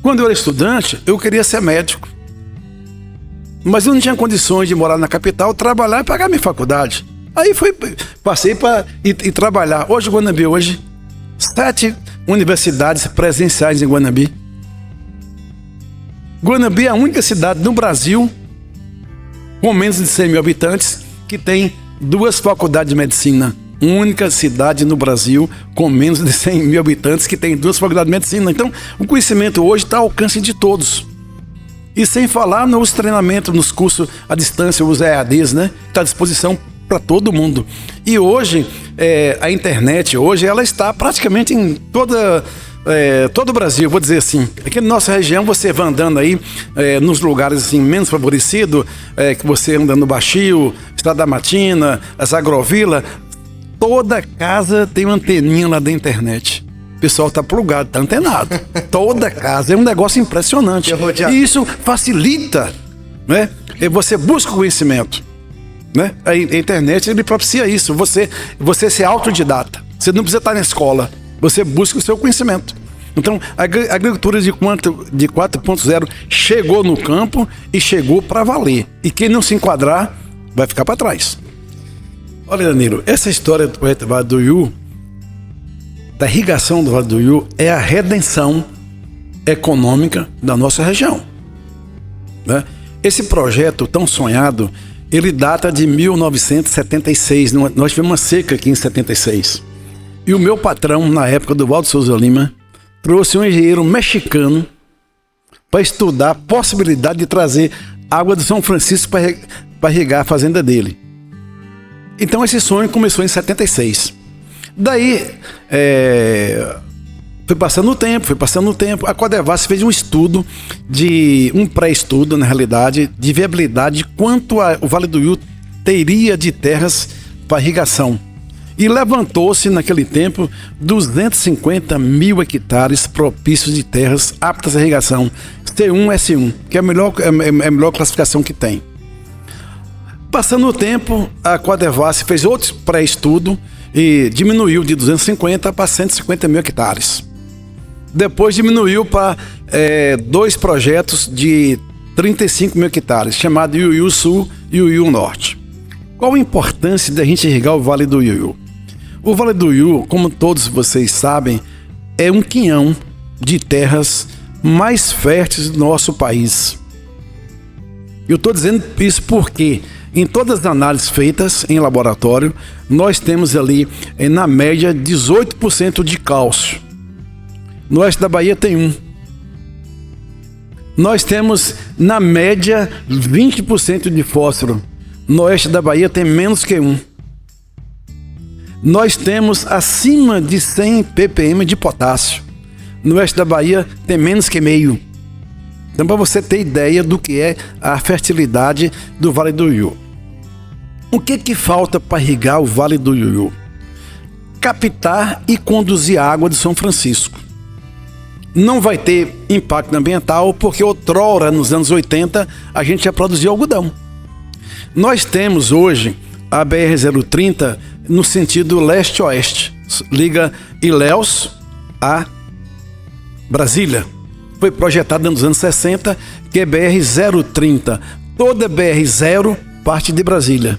Quando eu era estudante, eu queria ser médico. Mas eu não tinha condições de morar na capital, trabalhar e pagar minha faculdade. Aí passei para ir trabalhar. Hoje, Guanambi, 7 universidades presenciais em Guanambi. Guanambi é a única cidade no Brasil, com menos de 100 mil habitantes, que tem 2 faculdades de medicina. única cidade no Brasil com menos de 100 mil habitantes que tem 2 faculdades de medicina. Então, o conhecimento hoje está ao alcance de todos. E sem falar nos treinamentos, nos cursos à distância, os EADs, né? Está à disposição para todo mundo. E hoje, a internet, hoje, ela está praticamente em todo o Brasil, vou dizer assim. Aqui na nossa região, você vai andando aí nos lugares assim, menos favorecidos, que você anda no Baixio, Estrada da Matina, as agrovilas, toda casa tem uma anteninha lá da internet. O pessoal tá plugado, tá antenado. Toda casa. É um negócio impressionante. E isso facilita, né? Você busca o conhecimento, né? A internet, ele propicia isso. Você ser autodidata. Você não precisa estar na escola. Você busca o seu conhecimento. Então, a agricultura de 4.0 chegou no campo e chegou para valer. E quem não se enquadrar, vai ficar para trás. Olha, Danilo, essa história do Vale do Iú, da irrigação do Vale do Iú, é a redenção econômica da nossa região, né? Esse projeto tão sonhado, ele data de 1976. Nós tivemos uma seca aqui em 76. E o meu patrão, na época, do Valdo Souza Lima, trouxe um engenheiro mexicano para estudar a possibilidade de trazer água do São Francisco para irrigar a fazenda dele. Então esse sonho começou em 76. Daí, foi passando o tempo, a Codevasf fez um estudo, um pré-estudo, na realidade, de viabilidade de quanto o Vale do Iú teria de terras para irrigação. E levantou-se, naquele tempo, 250 mil hectares propícios de terras aptas à irrigação, C1-S1, que é a melhor classificação que tem. Passando o tempo, a Codevasf fez outro pré-estudo e diminuiu de 250 para 150 mil hectares. Depois diminuiu para 2 projetos de 35 mil hectares, chamado Iuiú Sul e Iuiú Norte. Qual a importância da gente irrigar o Vale do Iuiú? O Vale do Iuiú, como todos vocês sabem, é um quinhão de terras mais férteis do nosso país. Eu estou dizendo isso porque em todas as análises feitas em laboratório, nós temos ali, na média, 18% de cálcio. No oeste da Bahia tem 1. Nós temos, na média, 20% de fósforo. No oeste da Bahia tem menos que 1. Nós temos acima de 100 ppm de potássio. No oeste da Bahia tem menos que meio. Então, para você ter ideia do que é a fertilidade do Vale do Iuiú. O que falta para irrigar o Vale do Iuiú? Captar e conduzir a água de São Francisco. Não vai ter impacto ambiental, porque outrora, nos anos 80, a gente já produzia algodão. Nós temos hoje a BR-030 no sentido leste-oeste. Liga Ilhéus a Brasília. Foi projetada nos anos 60, que é BR-030. Toda BR-0 parte de Brasília.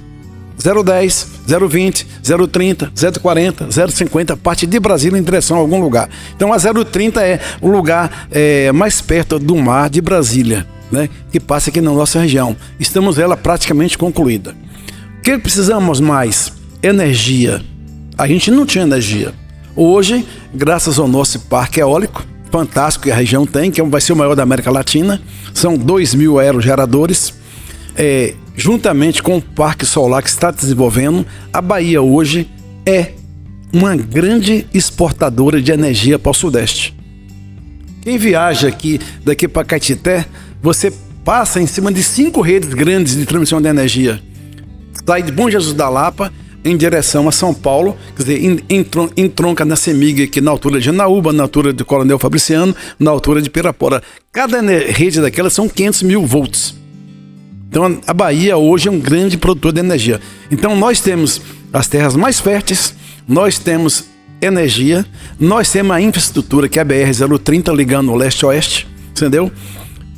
010, 020, 030, 040, 050, parte de Brasília em direção a algum lugar. Então a 030 é o lugar mais perto do mar de Brasília, né, que passa aqui na nossa região. Estamos ela praticamente concluída. O que precisamos mais? Energia. A gente não tinha energia. Hoje, graças ao nosso parque eólico, fantástico que a região tem, que vai ser o maior da América Latina, são 2.000 aerogeradores, juntamente com o parque solar que está desenvolvendo, a Bahia hoje é uma grande exportadora de energia para o Sudeste. Quem viaja daqui para Caetité, você passa em cima de 5 redes grandes de transmissão de energia. Sai de Bom Jesus da Lapa em direção a São Paulo, quer dizer, entronca na CEMIG aqui na altura de Janaúba, na altura de Coronel Fabriciano, na altura de Pirapora. Cada rede daquelas são 500 mil volts. Então a Bahia hoje é um grande produtor de energia. Então nós temos as terras mais férteis, nós temos energia, nós temos a infraestrutura que é a BR-030 ligando o leste-oeste, entendeu?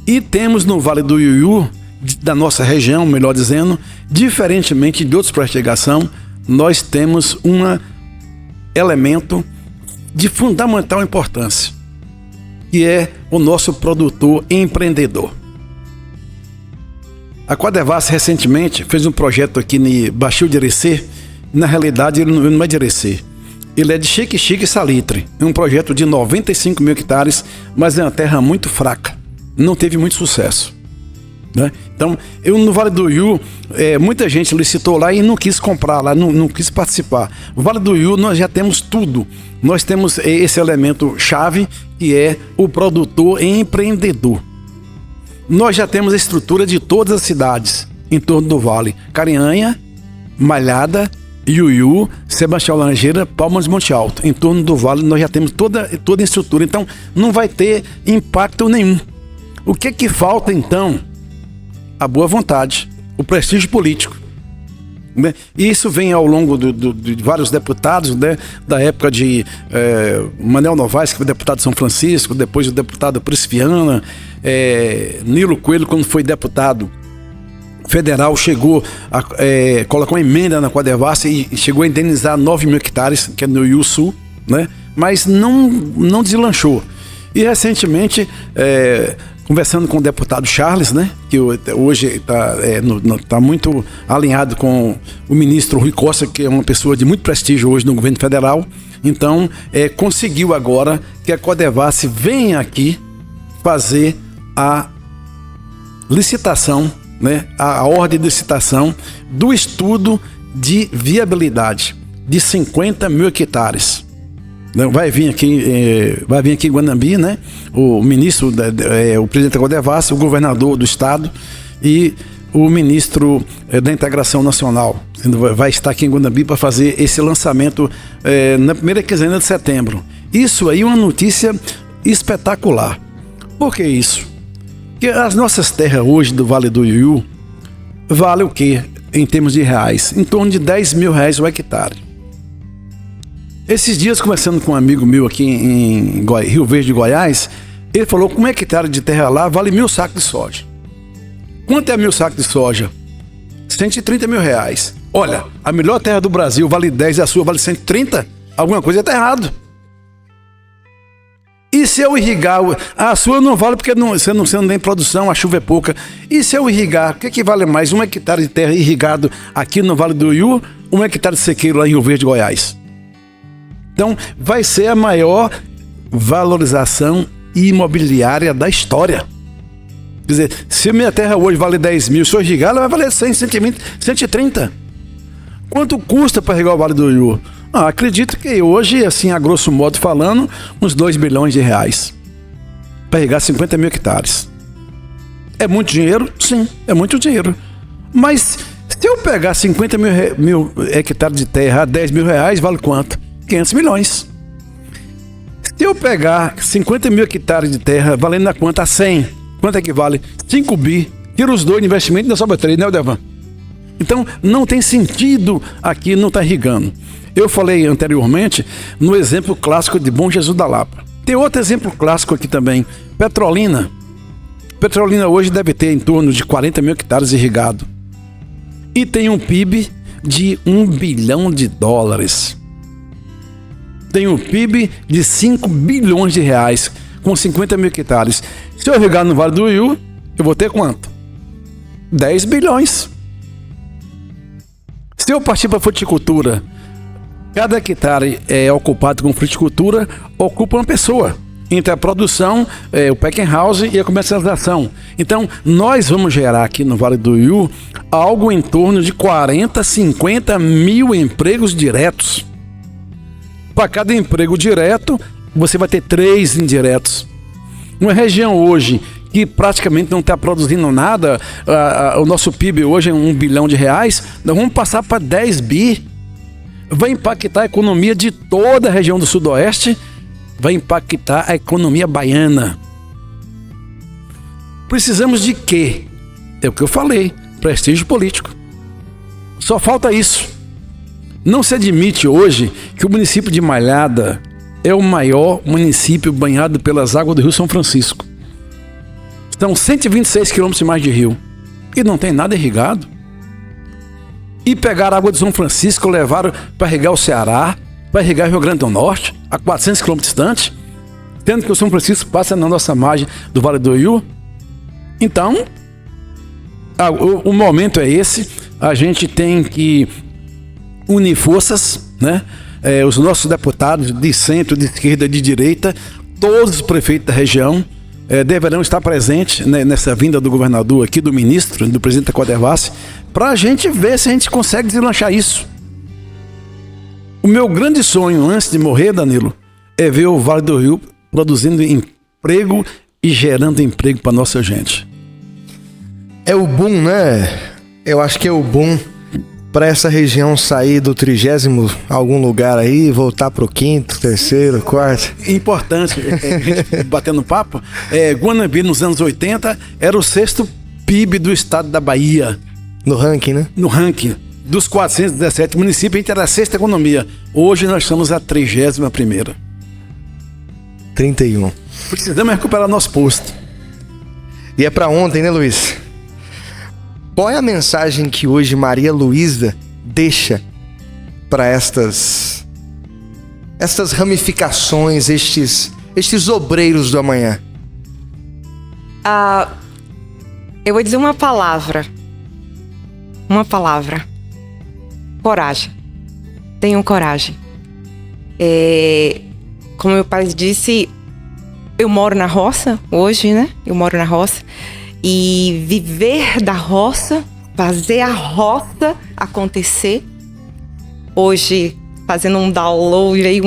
E temos no Vale do Iuiú, da nossa região, melhor dizendo, diferentemente de outros projetos de irrigação, nós temos um elemento de fundamental importância, que é o nosso produtor empreendedor. A Codevasf recentemente fez um projeto aqui em Baixio de Irecê, Na realidade, ele não é de Irecê. Ele é de Xique-Xique e Salitre. É um projeto de 95 mil hectares, mas é uma terra muito fraca. Não teve muito sucesso, né? Então, no Vale do Iú, muita gente licitou lá e não quis comprar lá, não quis participar. O Vale do Iú, nós já temos tudo. Nós temos esse elemento chave, que é o produtor empreendedor. Nós já temos a estrutura de todas as cidades em torno do vale. Carinhanha, Malhada, Iuiú, Sebastião Laranjeira, Palmas de Monte Alto. Em torno do vale nós já temos toda a estrutura. Então, não vai ter impacto nenhum. O que falta, então? A boa vontade, o prestígio político, né? E isso vem ao longo de vários deputados, né? Da época de Manuel Novaes, que foi deputado de São Francisco, depois o deputado Prisciana, Nilo Coelho, quando foi deputado federal, chegou a colocar uma emenda na Codevasf e chegou a indenizar 9 mil hectares, que é no Iú Sul, né? Mas não deslanchou. E recentemente, conversando com o deputado Charles, né, que hoje está muito alinhado com o ministro Rui Costa, que é uma pessoa de muito prestígio hoje no governo federal. Então, conseguiu agora que a Codevasf venha aqui fazer a licitação, né, a ordem de licitação do estudo de viabilidade de 50 mil hectares. Vai vir aqui em Guanambi, né? O ministro, o presidente da Codevasf, o governador do estado e o ministro da Integração Nacional vai estar aqui em Guanambi para fazer esse lançamento na primeira quinzena de setembro. Isso aí é uma notícia espetacular. Por que isso? Porque as nossas terras hoje do Vale do Iú vale o quê em termos de reais? Em torno de 10 mil reais o hectare. Esses dias, conversando com um amigo meu aqui em Rio Verde de Goiás, ele falou que um hectare de terra lá vale 1.000 sacos de soja. Quanto é 1.000 sacos de soja? 130 mil reais. Olha, a melhor terra do Brasil vale 10 e a sua vale 130? Alguma coisa está errado. E se eu irrigar, a sua não vale porque você não tem produção, a chuva é pouca. E se eu irrigar, o que vale mais? 1 hectare de terra irrigado aqui no Vale do Iú, 1 hectare de sequeiro lá em Rio Verde de Goiás. Então, vai ser a maior valorização imobiliária da história. Quer dizer, se minha terra hoje vale 10 mil, se eu irrigar, ela vai valer 100, 120, 130. Quanto custa para irrigar o Vale do Iú? Acredito que hoje, assim, a grosso modo falando, uns 2 bilhões de reais para irrigar 50 mil hectares. É muito dinheiro? Sim, é muito dinheiro. Mas se eu pegar 50 mil hectares de terra a 10 mil reais, vale quanto? 500 milhões. Se eu pegar 50 mil hectares de terra valendo na conta a 100, quanto é que vale? 5 bi. Tira os dois de investimento e ainda sobra 3, né, Devan? Então, não tem sentido aqui não estar irrigando. Eu falei anteriormente no exemplo clássico de Bom Jesus da Lapa. Tem outro exemplo clássico aqui também. Petrolina. Petrolina hoje deve ter em torno de 40 mil hectares irrigado. E tem um PIB de $1 bilhão. Tem um PIB de 5 bilhões de reais com 50 mil hectares. Se eu irrigar no Vale do Iú, eu vou ter quanto? 10 bilhões. Se eu partir para a fruticultura, cada hectare ocupado com fruticultura ocupa uma pessoa. Entre a produção, o packing house e a comercialização. Então, nós vamos gerar aqui no Vale do Iú algo em torno de 40, 50 mil empregos diretos. Para cada emprego direto, você vai ter 3 indiretos. Uma região hoje que praticamente não está produzindo nada, o nosso PIB hoje é $1 bilhão, nós vamos passar para 10 bi. Vai impactar a economia de toda a região do Sudoeste, vai impactar a economia baiana. Precisamos de quê? É o que eu falei, prestígio político. Só falta isso. Não se admite hoje que o município de Malhada é o maior município banhado pelas águas do Rio São Francisco. São 126 quilômetros mais de rio e não tem nada irrigado. E pegaram a água de São Francisco, levaram para irrigar o Ceará, para irrigar o Rio Grande do Norte, a 400 quilômetros distante, tendo que o São Francisco passa na nossa margem do Vale do Iú. Então, o momento é esse. A gente tem que unir forças, né? Os nossos deputados de centro, de esquerda, de direita, todos os prefeitos da região deverão estar presentes, né, nessa vinda do governador aqui, do ministro, do presidente da Codervasf, para a gente ver se a gente consegue deslanchar isso. O meu grande sonho antes de morrer, Danilo, é ver o Vale do Rio produzindo emprego e gerando emprego para nossa gente. É o boom, né? Eu acho que é o boom para essa região sair do 30º algum lugar aí, voltar pro 5º, 3º, 4º. Importante, a gente batendo papo, Guanambi nos anos 80 era o 6º PIB do estado da Bahia. No ranking, né? No ranking. Dos 417 municípios, a gente era a 6ª economia. Hoje nós estamos a 31ª. 31. Precisamos recuperar nosso posto. E é pra ontem, né, Luiz? Qual é a mensagem que hoje Maria Luísa deixa para estas ramificações, estes obreiros do amanhã? Eu vou dizer uma palavra. Uma palavra. Coragem. Tenham coragem. Como meu pai disse, eu moro na roça hoje, né? Eu moro na roça. E viver da roça, fazer a roça acontecer. Hoje, fazendo um download aí,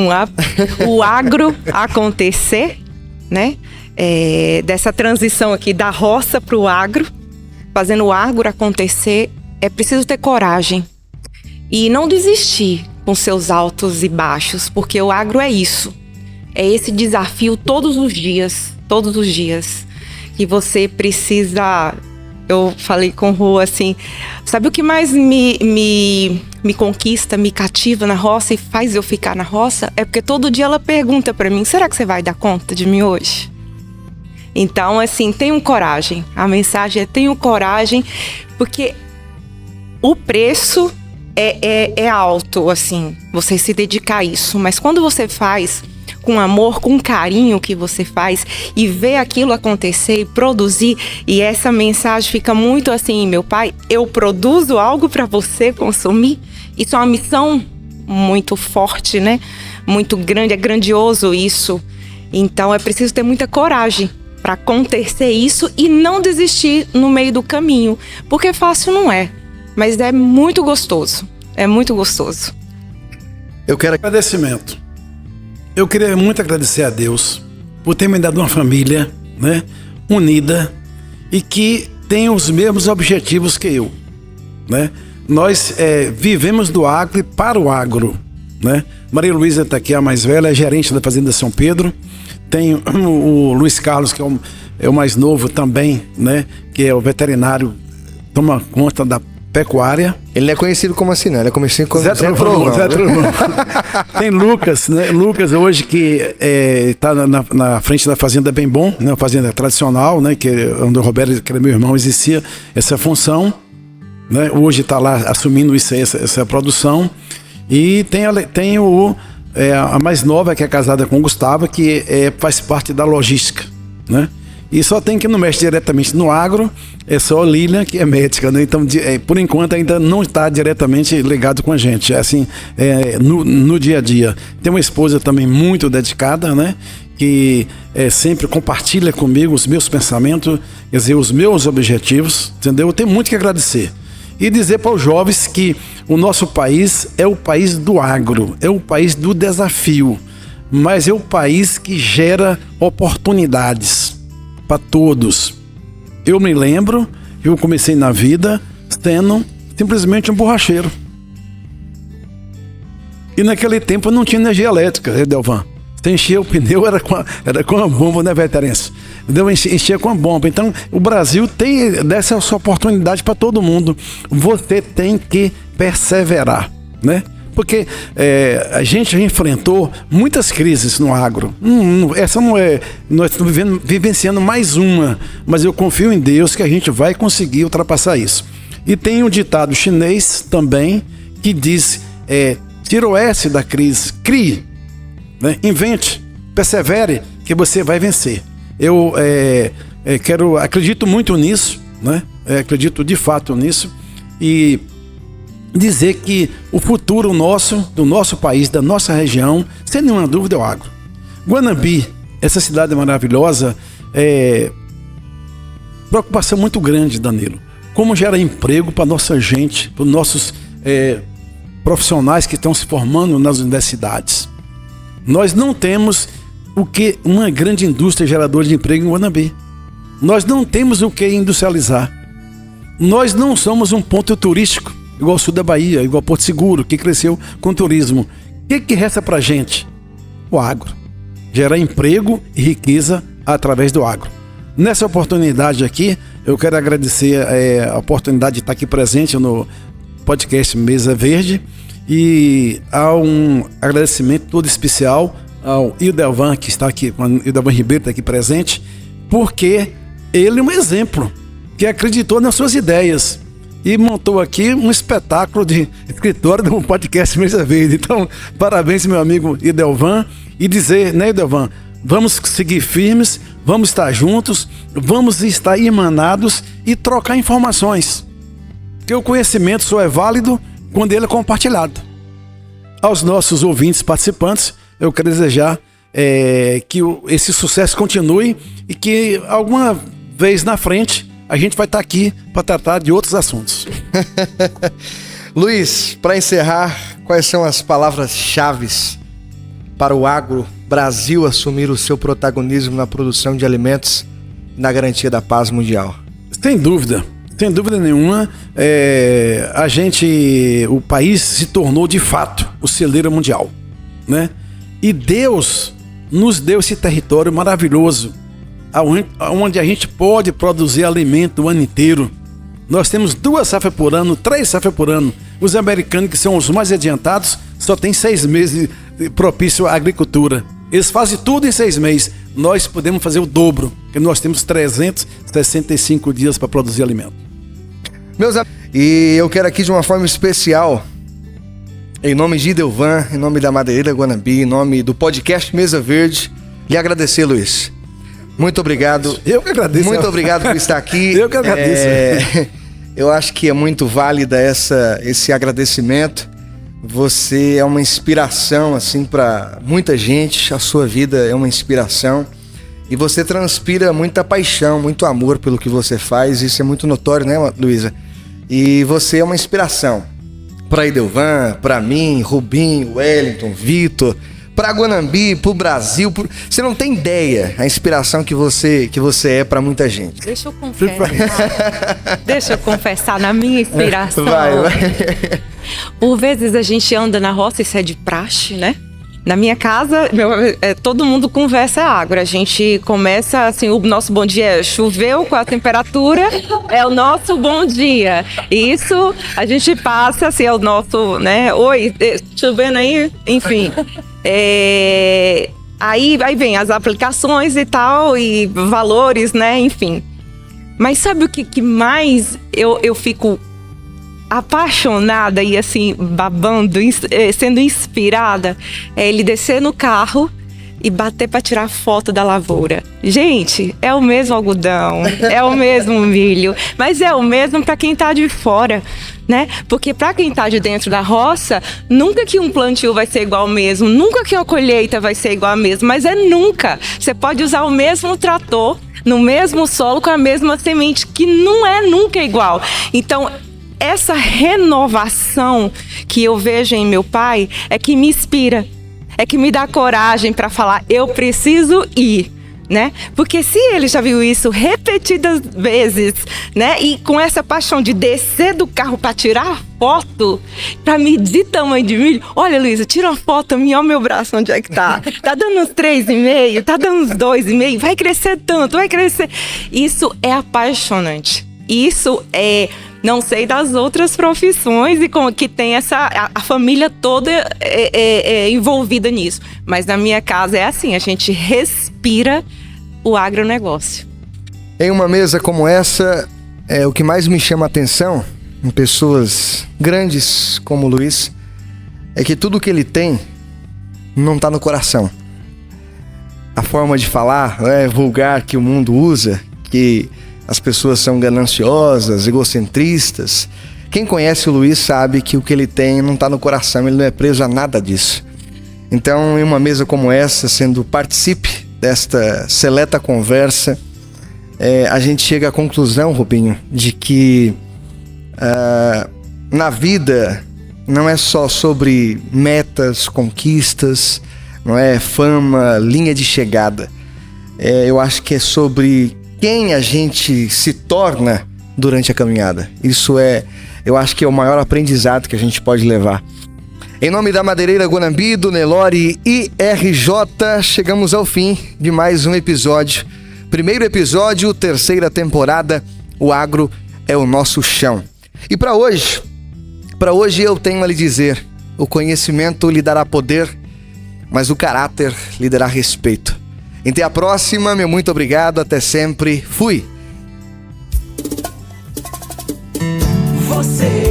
o agro acontecer, né? Dessa transição aqui da roça para o agro, fazendo o agro acontecer, é preciso ter coragem. E não desistir com seus altos e baixos, porque o agro é isso. É esse desafio todos os dias, que você precisa. Eu falei com o Rô assim, sabe o que mais me conquista, me cativa na roça e faz eu ficar na roça? É porque todo dia ela pergunta pra mim, será que você vai dar conta de mim hoje? Então, assim, tenham coragem. A mensagem é tenham coragem, porque o preço é alto, assim, você se dedicar a isso. Mas quando você faz com amor, com carinho que você faz e vê aquilo acontecer e produzir, e essa mensagem fica muito assim, meu pai, eu produzo algo para você consumir. Isso é uma missão muito forte, né? Muito grande, é grandioso isso. Então é preciso ter muita coragem para acontecer isso e não desistir no meio do caminho, porque fácil não é, mas é muito gostoso. É muito gostoso. Eu quero agradecimento. Eu queria muito agradecer a Deus por ter me dado uma família, né, unida e que tem os mesmos objetivos que eu, né? Nós vivemos do agro e para o agro, né? Maria Luísa está aqui, a mais velha, é gerente da Fazenda São Pedro. Tem o Luiz Carlos, que é o mais novo também, né? Que é o veterinário, toma conta da pecuária. Ele não é conhecido como assim, não. Ele é conhecido como Zé Trovão. Tem Lucas, né? Lucas hoje que está na frente da Fazenda Bem Bom, né? Uma fazenda tradicional, né? Que onde o Roberto, que era meu irmão, exercia essa função, né? Hoje está lá assumindo essa produção. E tem a mais nova, que é casada com o Gustavo, que faz parte da logística, né? E só tem que não mexe diretamente no agro, é só Lilian, que é médica, né? Então, por enquanto, ainda não está diretamente ligado com a gente, assim, no dia a dia. Tem uma esposa também muito dedicada, né? Que sempre compartilha comigo os meus pensamentos, quer dizer, os meus objetivos, entendeu? Eu tenho muito que agradecer. E dizer para os jovens que o nosso país é o país do agro, é o país do desafio, mas é o país que gera oportunidades para todos. Eu me lembro que eu comecei na vida sendo simplesmente um borracheiro. E naquele tempo não tinha energia elétrica, Delvan. Você enchia o pneu, era com a bomba, né, veterança? Enchia com a bomba. Então, o Brasil dessa essa oportunidade para todo mundo. Você tem que perseverar, né? Porque a gente já enfrentou muitas crises no agro. Essa não é... Nós estamos vivenciando mais uma, mas eu confio em Deus que a gente vai conseguir ultrapassar isso. E tem um ditado chinês também que diz, tira o S da crise, crie, né? Invente, persevere, que você vai vencer. Eu acredito muito nisso, né? Acredito de fato nisso. E dizer que o futuro do nosso país, da nossa região, sem nenhuma dúvida é o agro. Guanambi, essa cidade maravilhosa, preocupação muito grande, Danilo. Como gerar emprego para nossa gente, para os nossos profissionais que estão se formando nas universidades. Nós não temos uma grande indústria geradora de emprego em Guanambi. Nós não temos o que industrializar. Nós não somos um ponto turístico, igual o sul da Bahia, igual Porto Seguro, que cresceu com o turismo. O que resta para a gente? O agro. Gerar emprego e riqueza através do agro. Nessa oportunidade aqui, eu quero agradecer a oportunidade de estar aqui presente no podcast Mesa Verde, e há um agradecimento todo especial ao Ildevan, que está aqui, o Ildevan Ribeiro está aqui presente, porque ele é um exemplo, que acreditou nas suas ideias e montou aqui um espetáculo de escritório do podcast Mesa Verde. Então, parabéns, meu amigo Ildevan, e dizer, né, Ildevan, vamos seguir firmes, vamos estar juntos, vamos estar irmanados e trocar informações, porque o conhecimento só é válido quando ele é compartilhado. Aos nossos ouvintes participantes, eu quero desejar que esse sucesso continue e que alguma vez na frente a gente vai estar aqui para tratar de outros assuntos. Luiz, para encerrar, quais são as palavras-chave para o agro Brasil assumir o seu protagonismo na produção de alimentos e na garantia da paz mundial? Sem dúvida nenhuma, o país se tornou de fato o celeiro mundial, né? E Deus nos deu esse território maravilhoso, onde a gente pode produzir alimento o ano inteiro. Nós temos 2 safras por ano, 3 safras por ano. Os americanos, que são os mais adiantados, só tem 6 meses propício à agricultura. Eles fazem tudo em 6 meses. Nós podemos fazer o dobro, porque nós temos 365 dias para produzir alimento. Meus amigos, e eu quero aqui de uma forma especial, em nome de Ildevan, em nome da Madeireira Guanambi, em nome do podcast Mesa Verde, lhe agradecer, Luiz. Muito obrigado. Eu que agradeço. Muito obrigado por estar aqui. Eu que agradeço. Eu acho que é muito válida esse agradecimento. Você é uma inspiração assim para muita gente. A sua vida é uma inspiração. E você transpira muita paixão, muito amor pelo que você faz. Isso é muito notório, né, Luísa? E você é uma inspiração para Ildevan, para mim, Rubinho, Wellington, Vitor, para Guanambi, para o Brasil. Você não tem ideia a inspiração que você é para muita gente. Deixa eu confessar. Deixa eu confessar na minha inspiração. Vai. Por vezes a gente anda na roça, isso é de praxe, né? Na minha casa, todo mundo conversa agro. A gente começa assim, o nosso bom dia é choveu, com a temperatura, é o nosso bom dia. Isso a gente passa, assim, é o nosso, né? Oi, chovendo aí? Enfim. Aí vem as aplicações e tal, e valores, né? Enfim. Mas sabe o que mais eu fico apaixonada e assim, babando, sendo inspirada? É ele descer no carro e bater para tirar foto da lavoura. Gente, é o mesmo algodão, é o mesmo milho, mas é o mesmo para quem tá de fora, né? Porque para quem tá de dentro da roça, nunca que um plantio vai ser igual ao mesmo, nunca que uma colheita vai ser igual ao mesmo, mas é nunca. Você pode usar o mesmo trator, no mesmo solo, com a mesma semente, que não é nunca igual. Então, essa renovação que eu vejo em meu pai é que me inspira, é que me dá coragem para falar, eu preciso ir, né? Porque se ele já viu isso repetidas vezes, né? E com essa paixão de descer do carro para tirar foto, para medir tamanho de milho. Olha, Luísa, tira uma foto minha, olha o meu braço onde é que tá. Tá dando uns 3,5, tá dando uns 2,5, vai crescer tanto, vai crescer. Isso é apaixonante. Isso é... Não sei das outras profissões e como que tem a família toda envolvida nisso. Mas na minha casa é assim, a gente respira o agronegócio. Em uma mesa como essa, o que mais me chama a atenção em pessoas grandes como o Luiz é que tudo que ele tem não está no coração. A forma de falar vulgar que o mundo usa, que as pessoas são gananciosas, egocentristas, Quem conhece o Luiz sabe que o que ele tem não está no coração, ele não é preso a nada disso. Então, em uma mesa como essa, sendo participe desta seleta conversa, a gente chega à conclusão, Rubinho, de que na vida não é só sobre metas, conquistas, não é fama, linha de chegada. Eu acho que é sobre quem a gente se torna durante a caminhada. Isso eu acho que é o maior aprendizado que a gente pode levar. Em nome da Madeireira Guanambi, do Nelore e RJ, chegamos ao fim de mais um episódio. Primeiro episódio, terceira temporada, o agro é o nosso chão. E para hoje eu tenho a lhe dizer, o conhecimento lhe dará poder, mas o caráter lhe dará respeito. Até a próxima, meu muito obrigado, até sempre, fui! Você